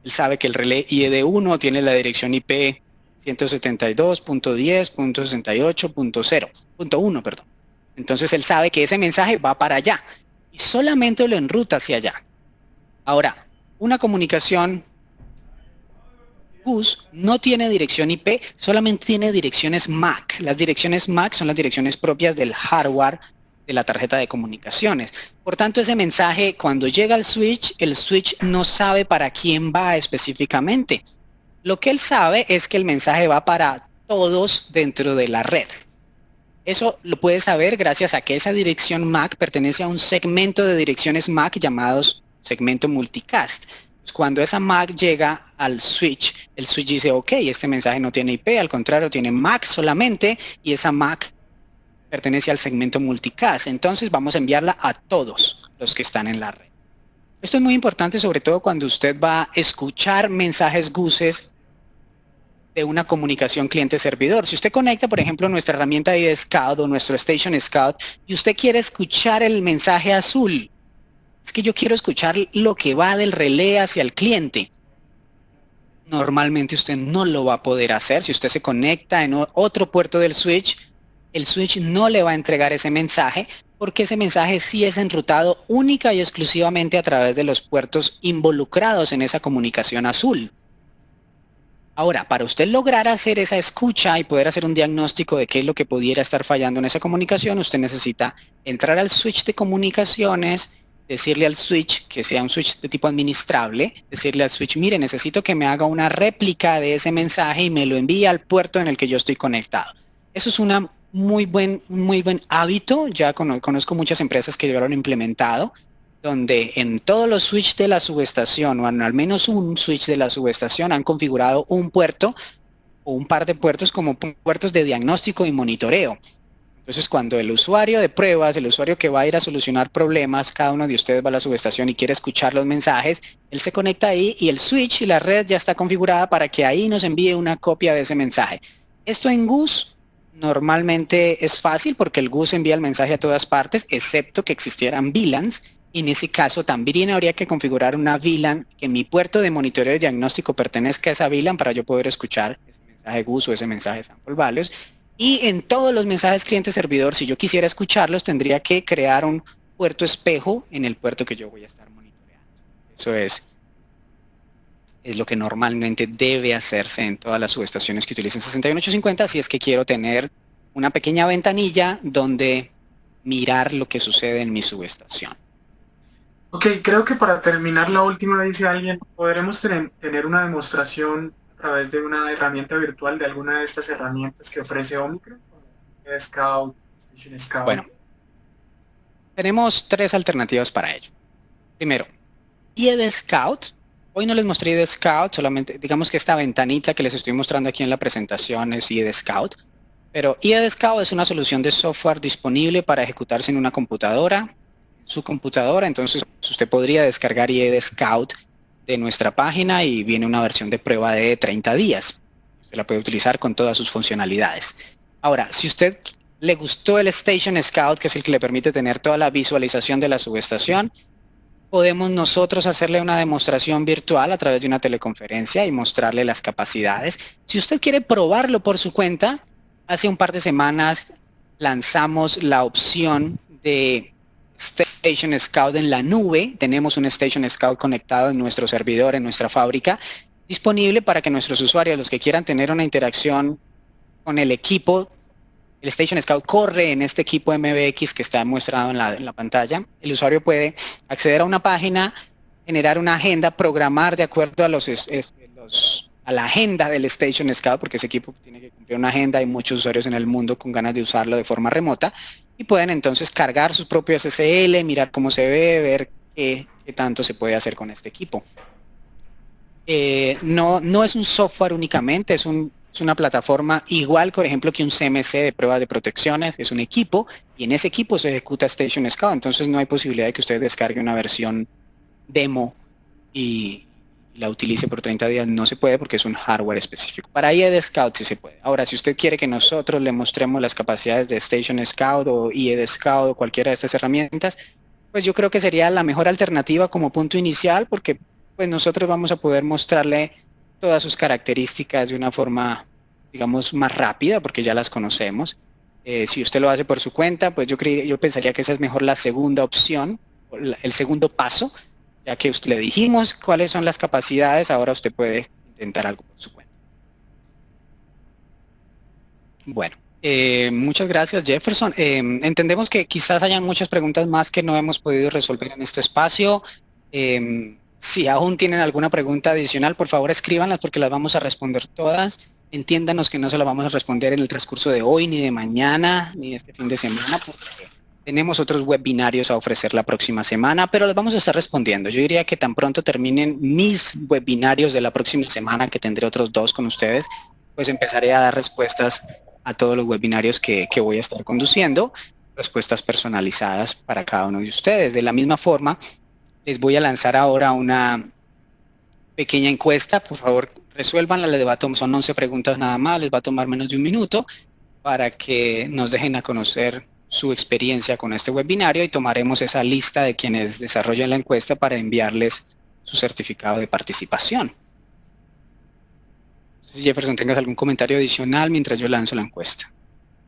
Él sabe que el relé IED1 tiene la dirección IP 172.10.68.0.1, perdón. Entonces él sabe que ese mensaje va para allá y solamente lo enruta hacia allá. Ahora, una comunicación bus no tiene dirección IP, solamente tiene direcciones MAC. Las direcciones MAC son las direcciones propias del hardware de la tarjeta de comunicaciones. Por tanto, ese mensaje cuando llega al switch, el switch no sabe para quién va específicamente. Lo que él sabe es que el mensaje va para todos dentro de la red. Eso lo puede saber gracias a que esa dirección MAC pertenece a un segmento de direcciones MAC llamados segmento multicast. Cuando esa MAC llega al switch, el switch dice, ok, este mensaje no tiene IP, al contrario, tiene MAC solamente, y esa MAC pertenece al segmento multicast. Entonces vamos a enviarla a todos los que están en la red. Esto es muy importante, sobre todo cuando usted va a escuchar mensajes GUSES de una comunicación cliente-servidor. Si usted conecta, por ejemplo, nuestra herramienta ID Scout o nuestro Station Scout, y usted quiere escuchar el mensaje azul, es que yo quiero escuchar lo que va del relé hacia el cliente. Normalmente usted no lo va a poder hacer. Si usted se conecta en otro puerto del switch, el switch no le va a entregar ese mensaje porque ese mensaje sí es enrutado única y exclusivamente a través de los puertos involucrados en esa comunicación azul. Ahora, para usted lograr hacer esa escucha y poder hacer un diagnóstico de qué es lo que pudiera estar fallando en esa comunicación, usted necesita entrar al switch de comunicaciones, decirle al switch que sea un switch de tipo administrable, decirle al switch, mire, necesito que me haga una réplica de ese mensaje y me lo envíe al puerto en el que yo estoy conectado. Eso es un muy buen hábito. Ya conozco muchas empresas que ya lo han implementado, donde en todos los switches de la subestación, o en al menos un switch de la subestación, han configurado un puerto o un par de puertos como puertos de diagnóstico y monitoreo. Entonces, cuando el usuario de pruebas, el usuario que va a ir a solucionar problemas, cada uno de ustedes va a la subestación y quiere escuchar los mensajes, él se conecta ahí y el switch y la red ya está configurada para que ahí nos envíe una copia de ese mensaje. Esto en GUS normalmente es fácil porque el GUS envía el mensaje a todas partes, excepto que existieran VLANs. Y en ese caso también habría que configurar una VLAN que mi puerto de monitoreo y diagnóstico pertenezca a esa VLAN para yo poder escuchar ese mensaje GUS o ese mensaje sample values. Y en todos los mensajes cliente-servidor, si yo quisiera escucharlos, tendría que crear un puerto espejo en el puerto que yo voy a estar monitoreando. Eso es lo que normalmente debe hacerse en todas las subestaciones que utilicen 61850, si es que quiero tener una pequeña ventanilla donde mirar lo que sucede en mi subestación. Ok, creo que para terminar la última, dice alguien, ¿podremos tener una demostración a través de una herramienta virtual de alguna de estas herramientas que ofrece Omicron? Scout, Station Scout. Bueno, tenemos tres alternativas para ello. Primero, IED Scout. Hoy no les mostré IED Scout, solamente digamos que esta ventanita que les estoy mostrando aquí en la presentación es IED Scout. Pero IED Scout es una solución de software disponible para ejecutarse en una computadora, su computadora. Entonces usted podría descargar IED Scout de nuestra página y viene una versión de prueba de 30 días. Usted la puede utilizar con todas sus funcionalidades. Ahora, si usted le gustó el Station Scout, que es el que le permite tener toda la visualización de la subestación, podemos nosotros hacerle una demostración virtual a través de una teleconferencia y mostrarle las capacidades. Si usted quiere probarlo por su cuenta, hace un par de semanas lanzamos la opción de Station Scout en la nube. Tenemos un Station Scout conectado en nuestro servidor, en nuestra fábrica, disponible para que nuestros usuarios, los que quieran tener una interacción con el equipo, el Station Scout corre en este equipo MBX que está mostrado en la pantalla. El usuario puede acceder a una página, generar una agenda, programar de acuerdo a la agenda del Station Scout, porque ese equipo tiene que cumplir una agenda. Hay muchos usuarios en el mundo con ganas de usarlo de forma remota y pueden entonces cargar sus propios SSL, mirar cómo se ve, ver qué tanto se puede hacer con este equipo. No es un software únicamente, es una plataforma igual, por ejemplo, que un CMC de pruebas de protecciones. Es un equipo y en ese equipo se ejecuta Station Scout. Entonces no hay posibilidad de que usted descargue una versión demo y la utilice por 30 días. No se puede porque es un hardware específico. Para IED Scout sí se puede. Ahora, si usted quiere que nosotros le mostremos las capacidades de Station Scout o IED Scout o cualquiera de estas herramientas, pues yo creo que sería la mejor alternativa como punto inicial, porque pues nosotros vamos a poder mostrarle todas sus características de una forma, digamos, más rápida, porque ya las conocemos. Si usted lo hace por su cuenta, pues yo pensaría que esa es mejor la segunda opción, el segundo paso, ya que usted le dijimos cuáles son las capacidades, ahora usted puede intentar algo por su cuenta. Bueno, muchas gracias, Jefferson. Entendemos que quizás hayan muchas preguntas más que no hemos podido resolver en este espacio. Si aún tienen alguna pregunta adicional, por favor escríbanlas porque las vamos a responder todas. Entiéndanos que no se las vamos a responder en el transcurso de hoy, ni de mañana, ni de este fin de semana, porque tenemos otros webinarios a ofrecer la próxima semana, pero las vamos a estar respondiendo. Yo diría que tan pronto terminen mis webinarios de la próxima semana, que tendré otros 2 con ustedes, pues empezaré a dar respuestas a todos los webinarios que voy a estar conduciendo, respuestas personalizadas para cada uno de ustedes. De la misma forma, les voy a lanzar ahora una pequeña encuesta. Por favor, resuélvanla. Les va a tomar, son 11 preguntas nada más, les va a tomar menos de un minuto para que nos dejen a conocer su experiencia con este webinario y tomaremos esa lista de quienes desarrollen la encuesta para enviarles su certificado de participación. Si Jefferson, ¿tengas algún comentario adicional mientras yo lanzo la encuesta?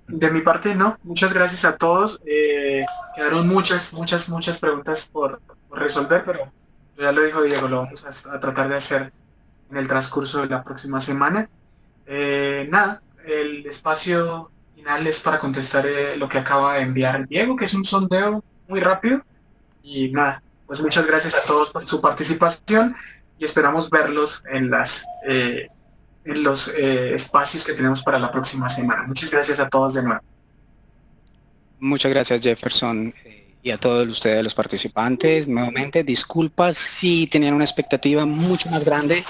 De mi parte, no. Muchas gracias a todos. Quedaron muchas preguntas por resolver, pero ya lo dijo Diego, lo vamos a tratar de hacer en el transcurso de la próxima semana. Nada, el espacio final es para contestar lo que acaba de enviar Diego, que es un sondeo muy rápido. Y nada, pues muchas gracias a todos por su participación y esperamos verlos en los espacios que tenemos para la próxima semana. Muchas gracias a todos de nuevo. Muchas gracias, Jefferson, y a todos ustedes, los participantes. Nuevamente, disculpas si tenían una expectativa mucho más grande.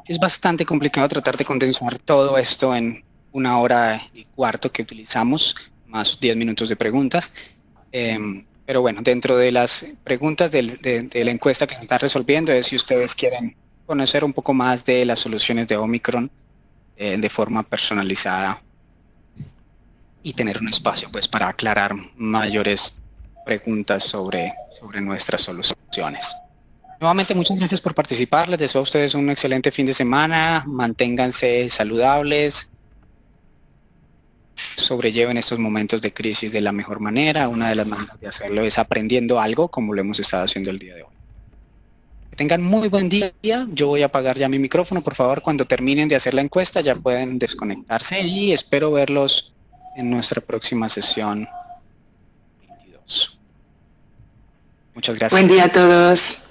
Es bastante complicado tratar de condensar todo esto en 1 hora y cuarto que utilizamos, más 10 minutos de preguntas. Pero bueno, dentro de las preguntas de la encuesta que se está resolviendo es si ustedes quieren conocer un poco más de las soluciones de Omicron de forma personalizada y tener un espacio pues para aclarar mayores preguntas sobre nuestras soluciones. Nuevamente, muchas gracias por participar. Les deseo a ustedes un excelente fin de semana. Manténganse saludables. Sobrelleven estos momentos de crisis de la mejor manera. Una de las maneras de hacerlo es aprendiendo algo como lo hemos estado haciendo el día de hoy. Que tengan muy buen día. Yo voy a apagar ya mi micrófono. Por favor, cuando terminen de hacer la encuesta ya pueden desconectarse y espero verlos en nuestra próxima sesión 22. Muchas gracias. Buen día a todos.